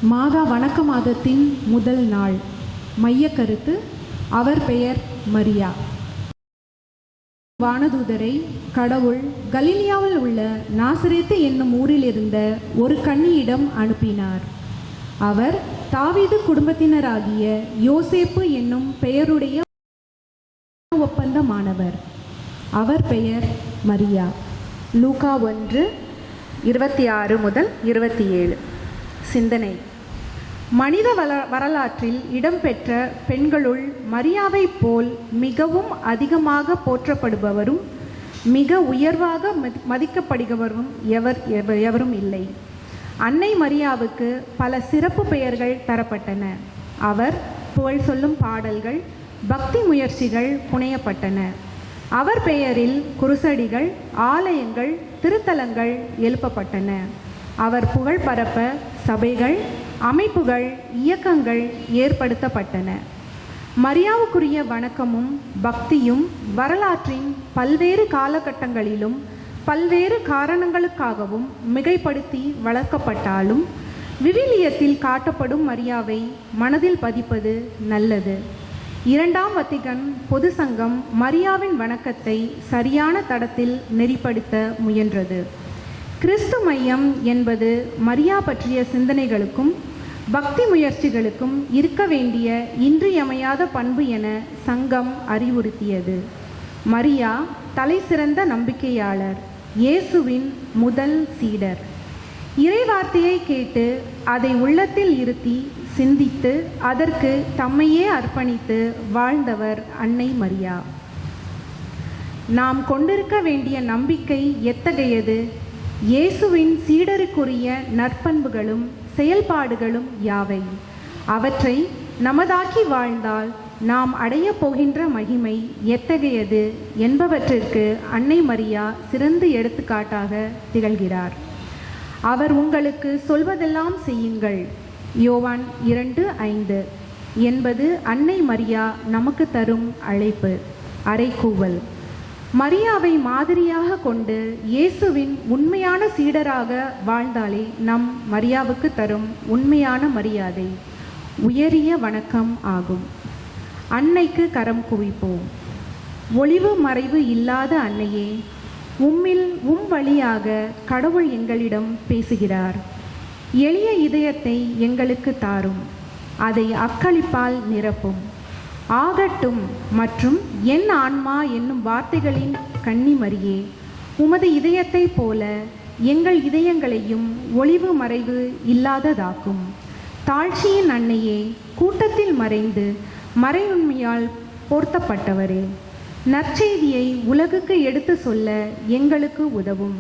மாதா வணக்க மாதத்தின் முதல் நாள். மையக்கருத்து: அவர் பெயர் மரியா. வானதூதரை கடவுள் கலிலியாவில் உள்ள நாசரேத்து என்னும் ஊரில் இருந்த ஒரு கன்னியிடம் அனுப்பினார். அவர் தாவீது குடும்பத்தினராகிய யோசேப்பு என்னும் பெயருடைய ஒப்பந்தமானவர். அவர் பெயர் மரியா. லூக்கா 1:26-27. சிந்தனை: மனித வரலாற்றில் இடம்பெற்ற பெண்களுள் மரியாவைப் போல் மிகவும் அதிகமாக போற்றப்படுபவரும் மிக உயர்வாக மதிக்கப்படுபவரும் எவரும் இல்லை. அன்னை மரியாவுக்கு பல சிறப்பு பெயர்கள் தரப்பட்டன. அவர் புகழ் சொல்லும் பாடல்கள், பக்தி முயற்சிகள் புனையப்பட்டன. அவர் பெயரில் குருசடிகள், ஆலயங்கள், திருத்தலங்கள் எழுப்பப்பட்டன. அவர் புகழ் பரப்ப சபைகள், அமைப்புகள், இயக்கங்கள் ஏற்படுத்தப்பட்டன. மரியாவுக்குரிய வணக்கமும் பக்தியும் வரலாற்றின் பல்வேறு காலகட்டங்களிலும் பல்வேறு காரணங்களுக்காகவும் மிகைப்படுத்தி வளர்க்கப்பட்டாலும் விவிலியத்தில் காட்டப்படும் மரியாவை மனதில் பதிப்பது நல்லது. இரண்டாம் வத்திகன் பொது சங்கம் மரியாவின் வணக்கத்தை சரியான தடத்தில் நெறிப்படுத்த முயன்றது. கிறிஸ்து மையம் என்பது மரியா பற்றிய சிந்தனைகளுக்கும் பக்தி முயற்சிகளுக்கும் இருக்க வேண்டிய இன்றியமையாத பண்பு என சங்கம் அறிவுறுத்தியது. மரியா தலை சிறந்த நம்பிக்கையாளர், இயேசுவின் முதல் சீடர். இறைவார்த்தையை கேட்டு அதை உள்ளத்தில் இருத்தி சிந்தித்து அதற்கு தம்மையே அர்ப்பணித்து வாழ்ந்தவர் அன்னை மரியா. நாம் கொண்டிருக்க வேண்டிய நம்பிக்கை எத்தகையது? இயேசுவின் சீடருக்குரிய நற்பண்புகளும் செயல்பாடுகளும் யாவை? அவற்றை நமதாக்கி வாழ்ந்தால் நாம் அடைய போகின்ற மகிமை எத்தகையது என்பவற்றிற்கு அன்னை மரியா சிறந்த எடுத்துக்காட்டாக திகழ்கிறார். அவர் உங்களுக்கு சொல்வதெல்லாம் செய்யுங்கள், யோவான் 2:5 என்பது அன்னை மரியா நமக்கு தரும் அழைப்பு, அறைகூவல். மரியாவை மாதிரியாக கொண்டு இயேசுவின் உண்மையான சீடராக வாழ்ந்தாலே நம் மரியாவுக்கு தரும் உண்மையான மரியாதை, உயரிய வணக்கம் ஆகும். அன்னைக்கு கரம் குவிப்போம். ஒளிவு மறைவு இல்லாத அன்னையே, உம் வழியாக கடவுள் எங்களிடம் பேசுகிறார். எளிய இதயத்தை எங்களுக்கு தாரும், அதை அக்களிப்பால் நிரப்பும். ஆகட்டும் மற்றும் என் ஆன்மா என்னும் வார்த்தைகளின் கன்னிமரியே, உமது இதயத்தை போல எங்கள் இதயங்களையும் ஒளிவு மறைவு இல்லாததாக்கும். தாழ்ச்சியின் அன்னையே, கூட்டத்தில் மறைந்து மறையுண்மையால் போர்த்தப்பட்டவரே, நற்செய்தியை உலகுக்கு எடுத்து சொல்ல எங்களுக்கு உதவும்.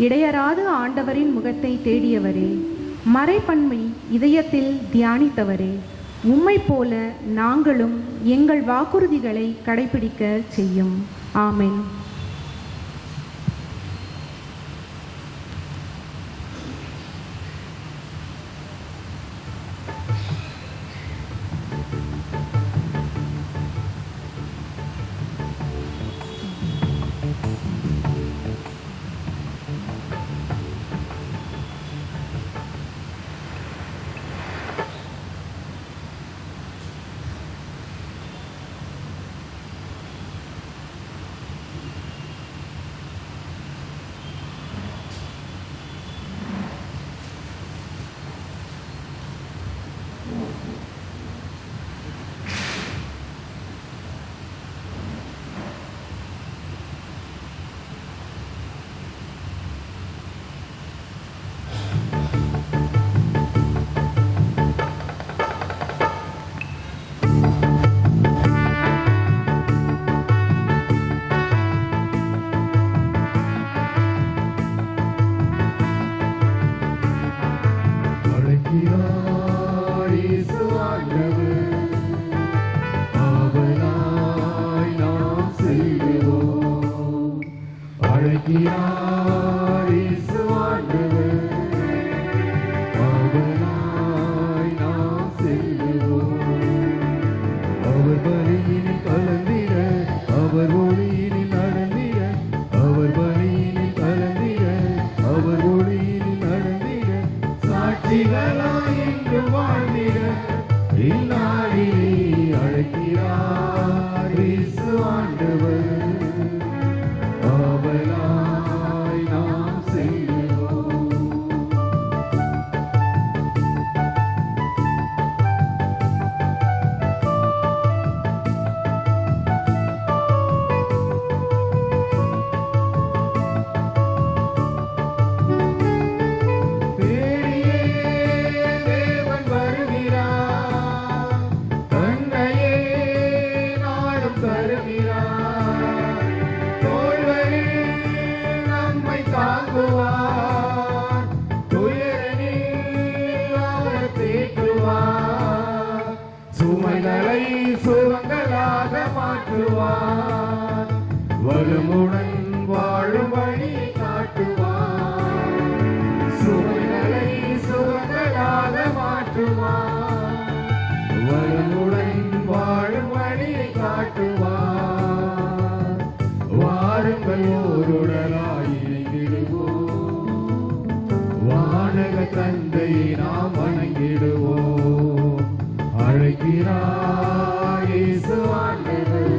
இடையராது ஆண்டவரின் முகத்தை தேடியவரே, மறைப்பன்மை இதயத்தில் தியானித்தவரே, உம்மை போல நாங்களும் எங்கள் வாக்குறுதிகளை கடைபிடிக்க செய்யும். ஆமென். சாட்சிகளாய் இன்று வாழ்ந்திட இந்நாளிலே அழைக்கிறார் இயேசு ஆண்டவர். ஆவலாய் நாம் செல்லுவோம். சுமைகளை சுகங்களாக மாற்றுவார். வலுமுடன் வாழும் வழி காட்டுவார். சுமைகளை சுகங்களாக மாற்றுவார். வலுமுடன் வாழும் வழியை காட்டுவார். வாருங்கள் ஓருடலாய் இணைந்திடுவோம். வானக தந்தையை நாம் வணங்கிடுவோம். அழைக்கிறார் இயேசு ஆண்டவர்.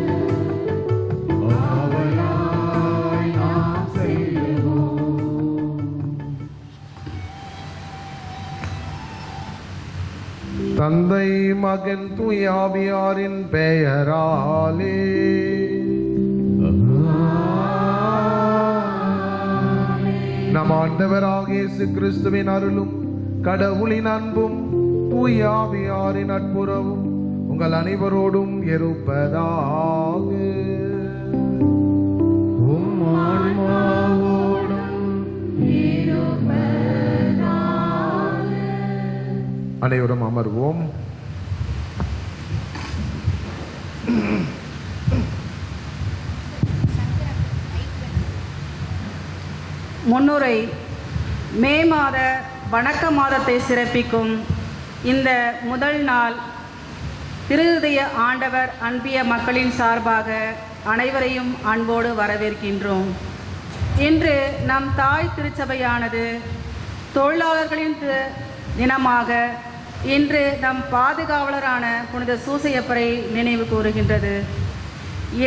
ஆவலாய் நாம் செல்லுவோம். தந்தை மகன் தூய ஆவியாரின் பெயராலே நம் ஆண்டவராகிய இயேசு கிறிஸ்துவின் அருளும் கடவுளின் அன்பும் தூய ஆவியாரின் நட்புறவும் உங்கள் அனைவரோடும் இருப்பதாக. உம் ஆன்மாவோடும் அனைவரும் அமர்வோம். முன்னுரை. மே மாத வணக்க மாதத்தை சிறப்பிக்கும் இந்த முதல் நாள் திருஹிருதய ஆண்டவர் அன்பிய மக்களின் சார்பாக அனைவரையும் அன்போடு வரவேற்கின்றோம். இன்று நம் தாய் திருச்சபையானது தொழிலாளர்களின் தினமாக இன்று நம் பாதுகாவலரான புனித சூசையப்பரை நினைவு கூறுகின்றது.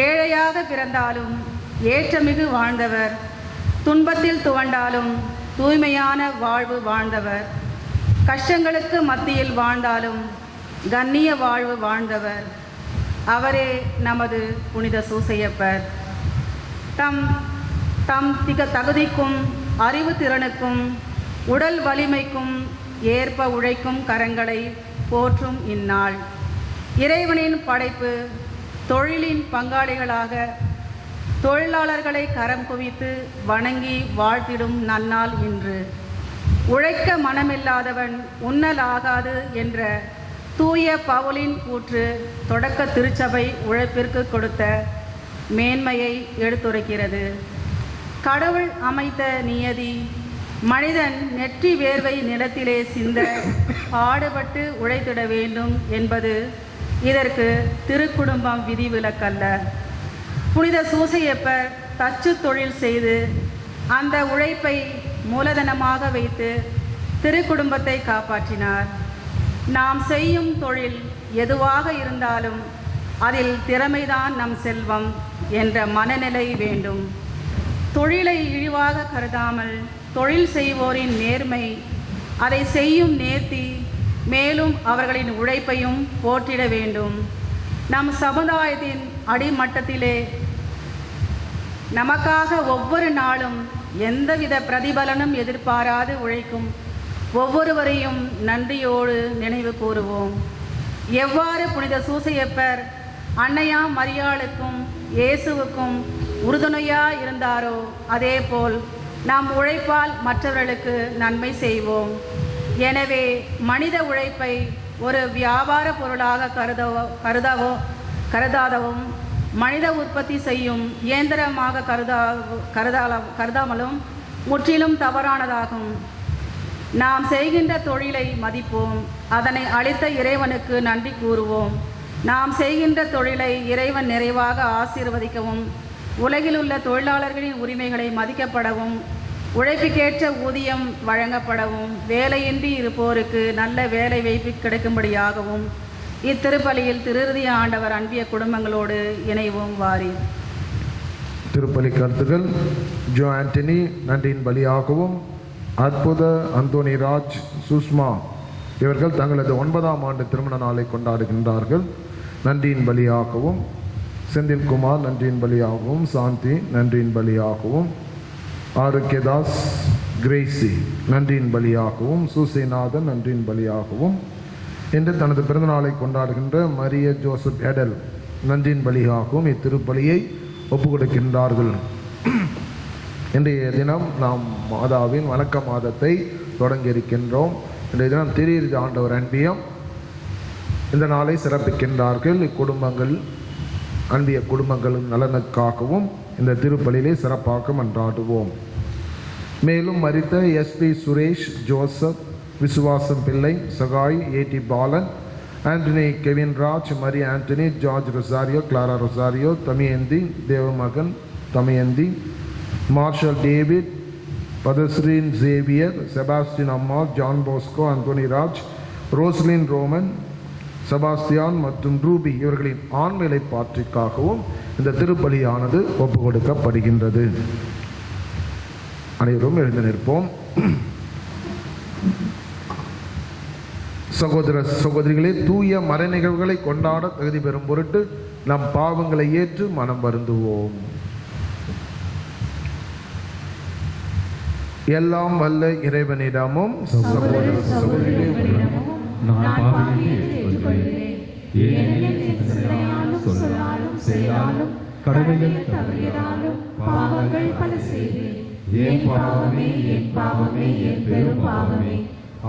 ஏழையாக பிறந்தாலும் ஏற்றமிகு வாழ்ந்தவர், துன்பத்தில் துவண்டாலும் தூய்மையான வாழ்வு வாழ்ந்தவர், கஷ்டங்களுக்கு மத்தியில் வாழ்ந்தாலும் கண்ணிய வாழ்வு வாழ்ந்தவர். அவரே நமது புனித சூசையப்பர். தம் தகுதிக்கும் அறிவு திறனுக்கும் உடல் வலிமைக்கும் ஏற்ப உழைக்கும் கரங்களை போற்றும் இந்நாள் இறைவனின் படைப்பு தொழிலின் பங்காளிகளாக தொழிலாளர்களை கரம் குவித்து வணங்கி வாழ்த்திடும் நன்னாள் இன்று. உழைக்க மனமில்லாதவன் உண்ணலாகாது என்ற தூய பவுலின் கூற்று தொடக்க திருச்சபை உழைப்பிற்கு கொடுத்த மேன்மையை எடுத்துரைக்கிறது. கடவுள் அமைத்த நியதி மனிதன் நெற்றி வேர்வை நிலத்திலே சிந்த பாடுபட்டு உழைத்திட வேண்டும் என்பது இதற்கு திருக்குடும்பம் விதிவிலக்கல்ல. புனித சூசையப்பர் தச்சு தொழில் செய்து அந்த உழைப்பை மூலதனமாக வைத்து திருக்குடும்பத்தை காப்பாற்றினார். நாம் செய்யும் தொழில் எதுவாக இருந்தாலும் அதில் திறமைதான் நம் செல்வம் என்ற மனநிலை வேண்டும். தொழிலை இழிவாக கருதாமல் தொழில் செய்வோரின் நேர்மை, அதை செய்யும் நேர்த்தி, மேலும் அவர்களின் உழைப்பையும் போற்றிட வேண்டும். நம் சமுதாயத்தின் அடிமட்டத்திலே நமக்காக ஒவ்வொரு நாளும் எந்தவித பிரதிபலனும் எதிர்பாராது உழைக்கும் ஒவ்வொருவரையும் நன்றியோடு நினைவு கூறுவோம். எவ்வாறு புனித சூசையப்பர் அன்னையாம் மரியாளுக்கும் இயேசுவுக்கும் உறுதுணையாக இருந்தாரோ அதேபோல் நாம் உழைப்பால் மற்றவர்களுக்கு நன்மை செய்வோம். எனவே மனித உழைப்பை ஒரு வியாபார பொருளாக கருதாதவும் மனித உற்பத்தி செய்யும் இயந்திரமாக கருதாமலும் முற்றிலும் தவறானதாகும். நாம் செய்கின்ற தொழிலை மதிப்போம். அதனை அளித்த இறைவனுக்கு நன்றி கூறுவோம். நாம் செய்கின்ற தொழிலை இறைவன் நிறைவாக ஆசீர்வதிக்கவும் உலகில் உள்ள தொழிலாளர்களின் உரிமைகளை மதிக்கப்படவும் உழைப்புக்கேற்ற ஊதியம் வழங்கப்படவும் வேலையின்றி இருப்போருக்கு நல்ல வேலை வாய்ப்பு கிடைக்கும்படியாகவும் இத்திருப்பலியில் திருஇறுதி ஆண்டவர் அன்பிய குடும்பங்களோடு இணைவோம் வாரி. திருப்பலி கருத்துகள். ஜோ ஆண்டனி நன்றியின் பலியாகவும், அற்புத அந்தோனி ராஜ், சுஷ்மா இவர்கள் தங்களது 9ஆம் ஆண்டு திருமண நாளை கொண்டாடுகின்றார்கள். நன்றியின் பலியாகவும், செந்தில்குமார் நன்றியின் பலியாகவும், சாந்தி நன்றியின் பலியாகவும், ஆரோக்கியதாஸ் கிரேசி நன்றியின் பலியாகவும், சூசைநாதன் நன்றியின் பலியாகவும், இன்று தனது பிறந்தநாளை கொண்டாடுகின்ற மரிய ஜோசப் எடல் நன்றியின் பலியாகவும் இத்திருப்பலியை ஒப்புக் கொடுக்கின்றார்கள். இன்றைய தினம் நாம் மாதாவின் வணக்க மாதத்தை தொடங்கி இருக்கின்றோம். இன்றைய தினம் திருஇறுதி ஆண்டவர் அன்பியம் இந்த நாளை சிறப்பிக்கின்றார்கள். இக்குடும்பங்கள் அன்பிய குடும்பங்களின் நலனுக்காகவும் இந்த திருப்பலியிலே சிறப்பாக மன்றாடுவோம். மேலும் மரித்த எஸ்பி சுரேஷ், ஜோசப், விசுவாசம் பிள்ளை, சகாய், ஏடி Balan, Antony Kevinraj, Mary Antony, George Rosario, Clara Rosario, Damayanthi Devamagan Damayanthi, Marshal David, பதஸ்ரீன் சேவியர், செபாஸ்டின் அம்மா, John Bosco, Anthony Raj, Roslin Roman, Sebastian மற்றும் ரூபி இவர்களின் ஆண்மையை பாற்றிக்காகவும் இந்த திருப்பலியானது ஒப்புக் கொடுக்கப்படுகின்றது. அனைவரும் எழுந்து நிற்போம். சகோதர சகோதரிகளே, தூய மறை நிகழ்வுகளை கொண்டாட தகுதி பெறும் பொருட்டு நம் பாவங்களை ஏற்று மனம் வருந்துவோம். எல்லாம் வல்ல இறைவனிடமும் சகோதர சகோதரிகளிடமும் நான் பாவங்களை ஏற்றுக்கொள்கிறேன். ஏனெனில் சிந்தனையாலும் சொல்லாலும் செயலாலும் கடமைகள் தவறியதாலும் பாவங்கள் பல செய்தேன். என் பாவமே, என் பாவமே, என் பெரும் பாவமே.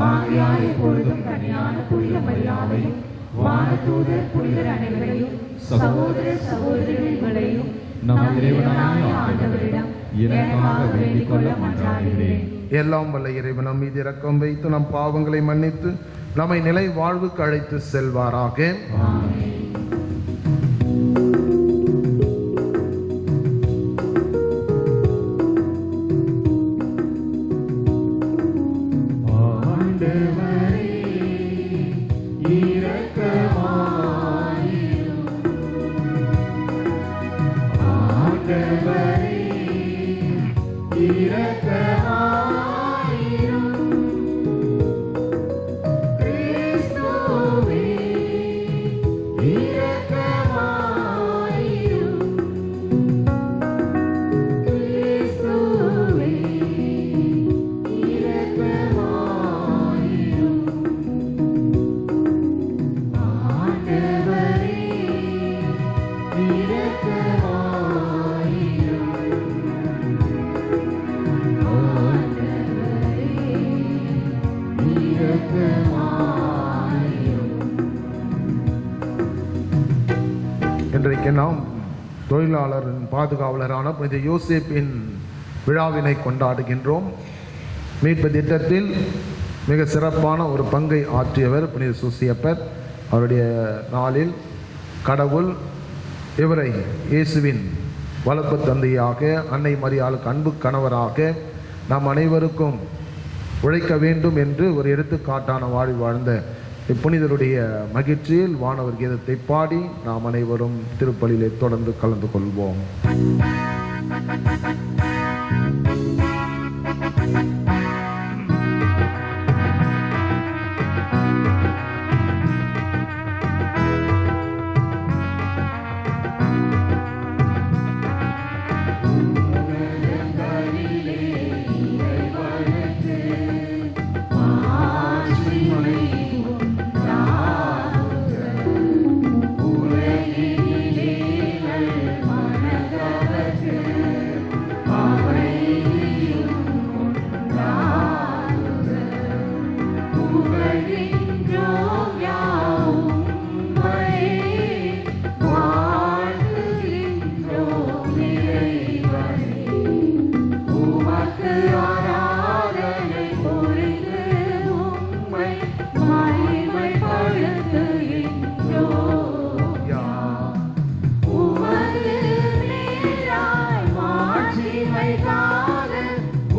ஆகையால் எப்பொழுதும் கன்னியான புனித மரியாதையும் வானதூதர் புனிதர் அனைவரையும் சகோதர சகோதரிகளையும் நம் இறைவனாகிய ஆண்டவரிடம் எனக்காக வேண்டிக் கொள்ள மன்றாடுகிறேன். எல்லாம் வல்ல இறைவன் நம் மீது இரக்கம் வைத்து நம் பாவங்களை மன்னித்து நம்மை நிலை வாழ்வுக்கு அழைத்து செல்வாராக. இன்றைக்கு நாம் தொழிலாளரின் பாதுகாவலரான புனித யோசேப்பின் விழாவினை கொண்டாடுகின்றோம். மீட்பு திட்டத்தில் மிக சிறப்பான ஒரு பங்கை ஆற்றியவர் புனித சூசியப்பர். அவருடைய நாளில் கடவுள் இவரை இயேசுவின் வளர்ப்பு தந்தையாக, அன்னை மரியாளுக்கு அன்பு கணவராக, நாம் அனைவருக்கும் உழைக்க வேண்டும் என்று ஒரு எடுத்துக்காட்டான வாழ்ந்த இப்புனிதருடைய மகிழ்ச்சியில் வானவர் கீதத்தை பாடி நாம் அனைவரும் திருப்பலியிலே தொடர்ந்து கலந்து கொள்வோம்.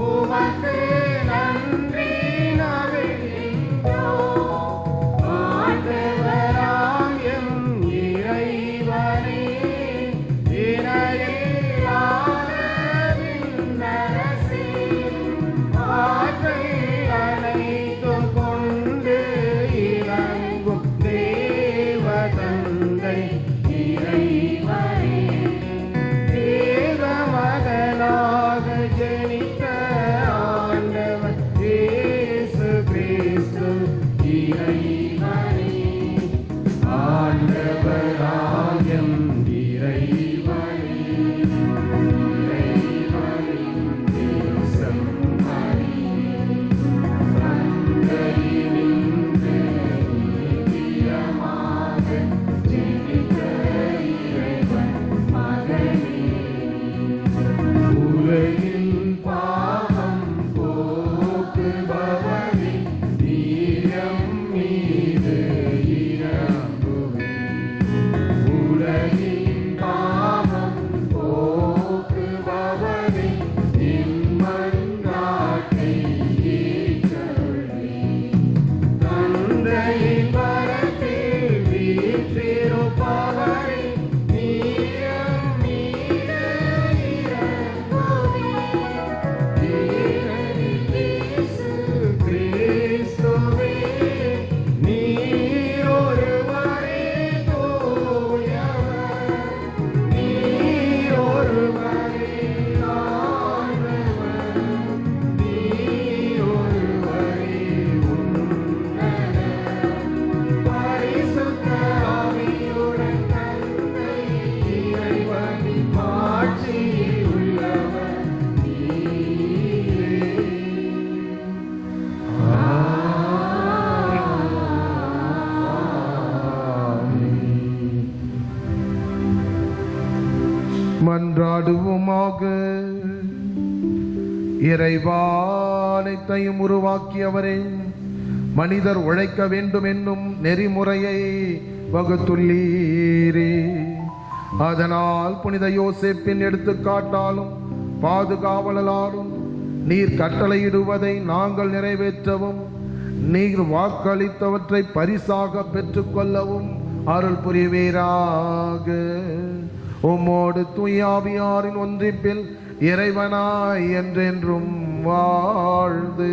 உமது மன்றாடுவோமாக. இறைவானைத்தையும் உருவாக்கியவரே, மனிதர் உழைக்க வேண்டும் என்னும் நெறிமுறையை வகுத்துள்ளீரே. அதனால் புனித யோசேப்பின் எடுத்துக்காட்டாலும் பாதுகாவலாலும் நீர் கட்டளையிடுவதை நாங்கள் நிறைவேற்றவும், நீர் வாக்களித்தவற்றை பரிசாக பெற்றுக்கொள்ளவும் அருள் புரிவீராக. உம்மோடு தூயாவியாரின் ஒன்றிப்பில் இறைவனாய் என்றென்றும் வாழ்ந்து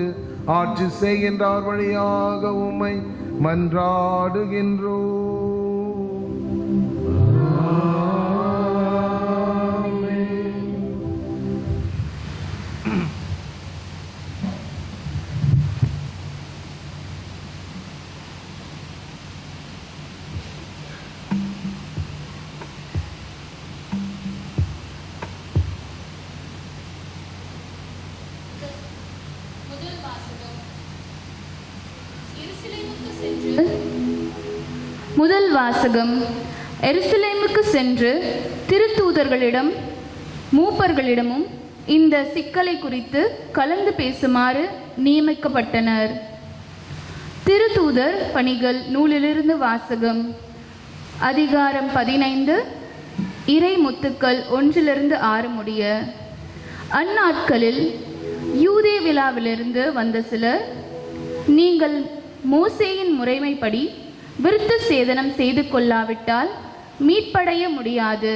ஆட்சி செய்கின்றார் வழியாக உம்மை மன்றாடுகின்றோம். முதல் வாசகம். எருசலேமுக்கு சென்று திருத்தூதர்களிடம் மூப்பர்களிடமும் இந்த சிக்கலை குறித்து கலந்து பேசுமாறு நியமிக்கப்பட்டனர். திருத்தூதர் பணிகள் நூலிலிருந்து வாசகம். அதிகாரம் 15, இறை முத்துக்கள் 1-6 முடிய. அந்நாட்களில் யூதே விழாவிலிருந்து வந்த சிலர், நீங்கள் மோசேயின் முறைமைப்படி விருத்த சேதனம் செய்து கொள்ளாவிட்டால் மீட்படைய முடியாது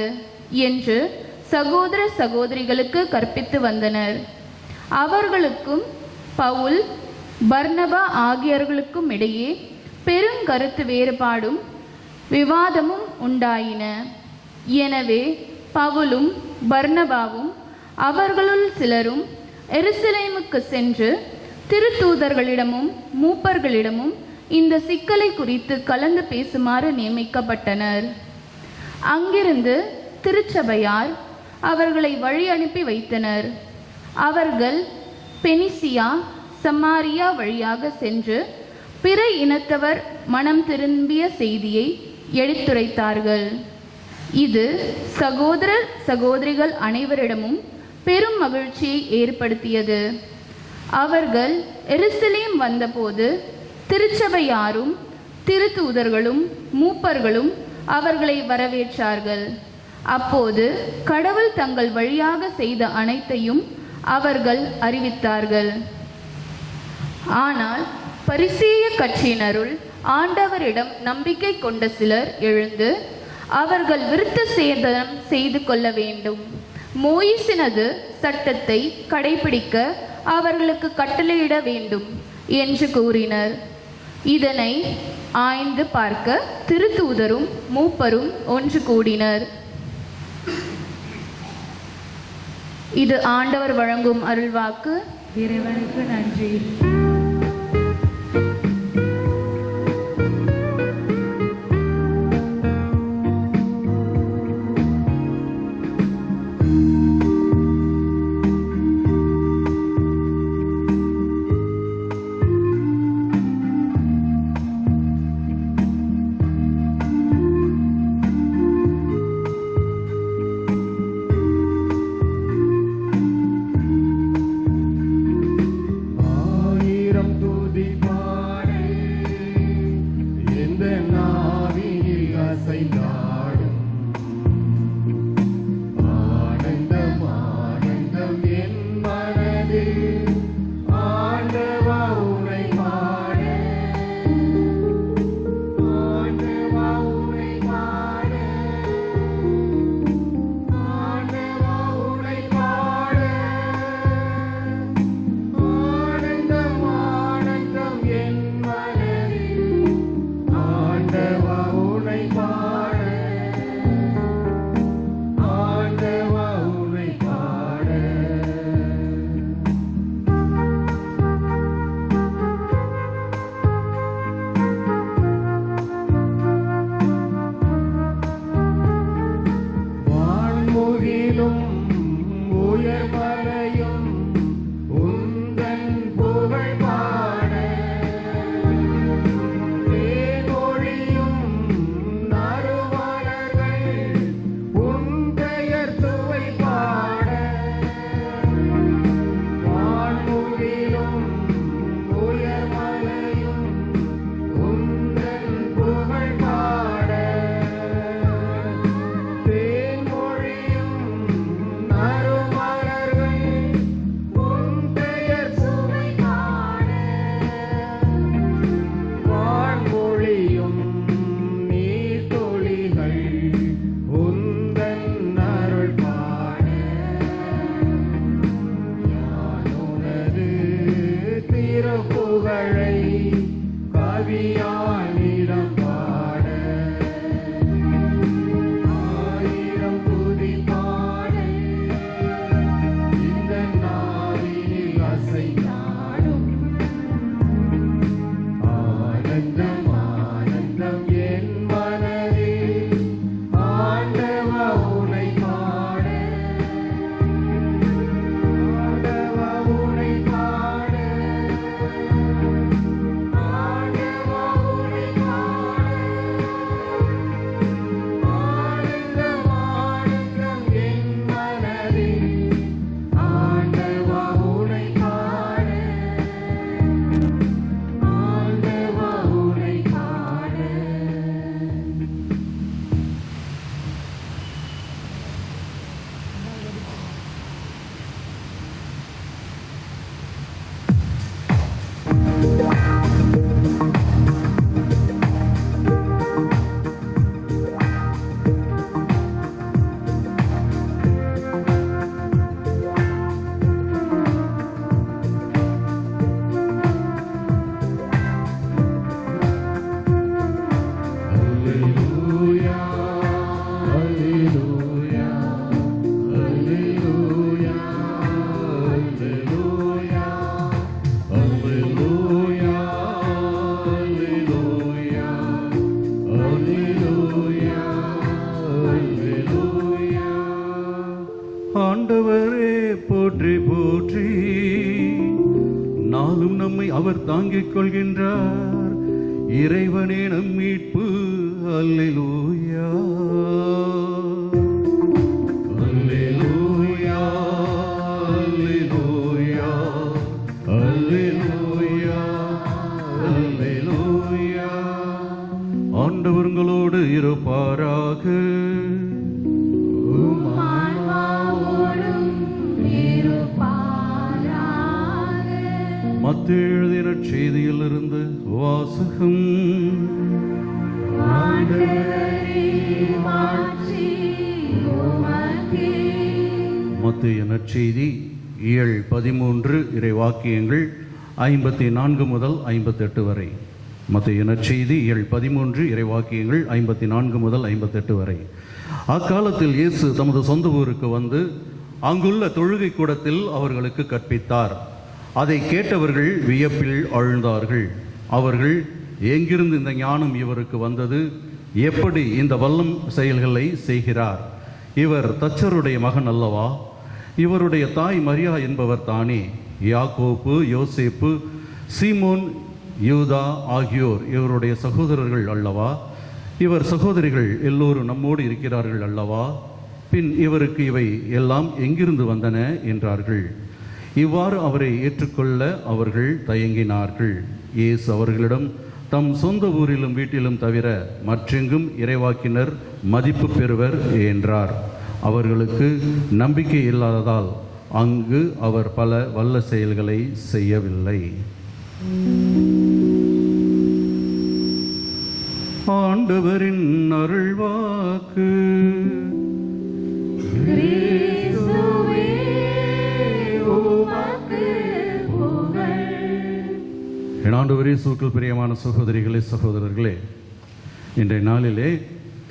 என்று சகோதர சகோதரிகளுக்கு கற்பித்து வந்தனர். அவர்களுக்கும் பவுல் பர்னபா ஆகியோர்களுக்கும் இடையே பெருங்கருத்து வேறுபாடும் விவாதமும் உண்டாயின. எனவே பவுலும் பர்னபாவும் அவர்களுள் சிலரும் எருசலேமுக்கு சென்று திருத்தூதர்களிடமும் மூப்பர்களிடமும் இந்த சிக்கலை குறித்து கலந்து பேசுமாறு நியமிக்கப்பட்டனர். அங்கிருந்து திருச்சபையார் அவர்களை வழி அனுப்பி வைத்தனர். அவர்கள் பெனிசியா சமாரியா வழியாக சென்று பிற இனத்தவர் மனம் திரும்பிய செய்தியை எடுத்துரைத்தார்கள். இது சகோதர சகோதரிகள் அனைவரிடமும் பெரும் மகிழ்ச்சியை ஏற்படுத்தியது. அவர்கள் எருசலேம் வந்தபோது திருச்சபையாரும் திருத்தூதர்களும் மூப்பர்களும் அவர்களை வரவேற்றார்கள். அப்போது கடவுள் தங்கள் வழியாக செய்த அனைத்தையும் அவர்கள் அறிவித்தார்கள். ஆனால் பரிசேய கட்சியினருள் ஆண்டவரிடம் நம்பிக்கை கொண்ட சிலர் எழுந்து, அவர்கள் விருத்த சேதனம் செய்து கொள்ள வேண்டும், மோயிசினது சட்டத்தை கடைபிடிக்க அவர்களுக்கு கட்டளையிட வேண்டும் என்று கூறினர். இதனை ஆய்ந்து பார்க்க திருத்தூதரும் மூப்பரும் ஒன்று கூடினர். இது ஆண்டவர் வழங்கும் அருள்வாக்கு. இறைவனுக்கு நன்றி. ஆண்டவா உனை பாட ஆண்டவரே போற்றி போற்றி, நாளும் நம்மை அவர் தாங்கிக் கொள்கின்றார். இறைவனே நம் மீட்பு. அல்லேலூயா அல்லேலூயா அல்லேலூயா அல்லேலூயா அல்லேலூயா. ஆண்டவர் உங்களோடு இருப்பாராக. மத்தேயு எழுதின செய்தியிலிருந்து வாசகம். மத்தேயு நற்செய்தி 7:13 இறைவாக்கியங்கள் 54 முதல் 58 வரை. மத்தேயு நற்செய்தி 7:13 இறைவாக்கியங்கள் 54 முதல் 58 வரை. அக்காலத்தில் இயேசு தமது சொந்த ஊருக்கு வந்து அங்குள்ள தொழுகை கூடத்தில் அவர்களுக்கு கற்பித்தார். அதை கேட்டவர்கள் வியப்பில் ஆழ்ந்தார்கள். அவர்கள், எங்கிருந்து இந்த ஞானம் இவருக்கு வந்தது? எப்படி இந்த வல்லம் செயல்களை செய்கிறார்? இவர் தச்சருடைய மகன் அல்லவா? இவருடைய தாய் மரியா என்பவர் தானே? யாக்கோப்பு, யோசேப்பு, சீமோன், யூதா ஆகியோர் இவருடைய சகோதரர்கள் அல்லவா? இவர் சகோதரிகள் எல்லோரும் நம்மோடு இருக்கிறார்கள் அல்லவா? பின் இவருக்கு இவை எல்லாம் எங்கிருந்து வந்தன என்றார்கள். இவ்வாறு அவரை ஏற்றுக்கொள்ள அவர்கள் தயங்கினார்கள். இயேசு அவர்களிடம், தம் சொந்த ஊரிலும் வீட்டிலும் தவிர மற்றெங்கும் இறைவாக்கினர் மதிப்பு பெறுவர் என்றார். அவர்களுக்கு நம்பிக்கை இல்லாததால் அங்கு அவர் பல வல்ல செயல்களை செய்யவில்லை. ஆண்டவரின் அருள்வாக்கு. ஆண்டவரே இயேசுவுக்குள் பிரியமான சகோதரிகளே, சகோதரர்களே, இன்றைய நாளிலே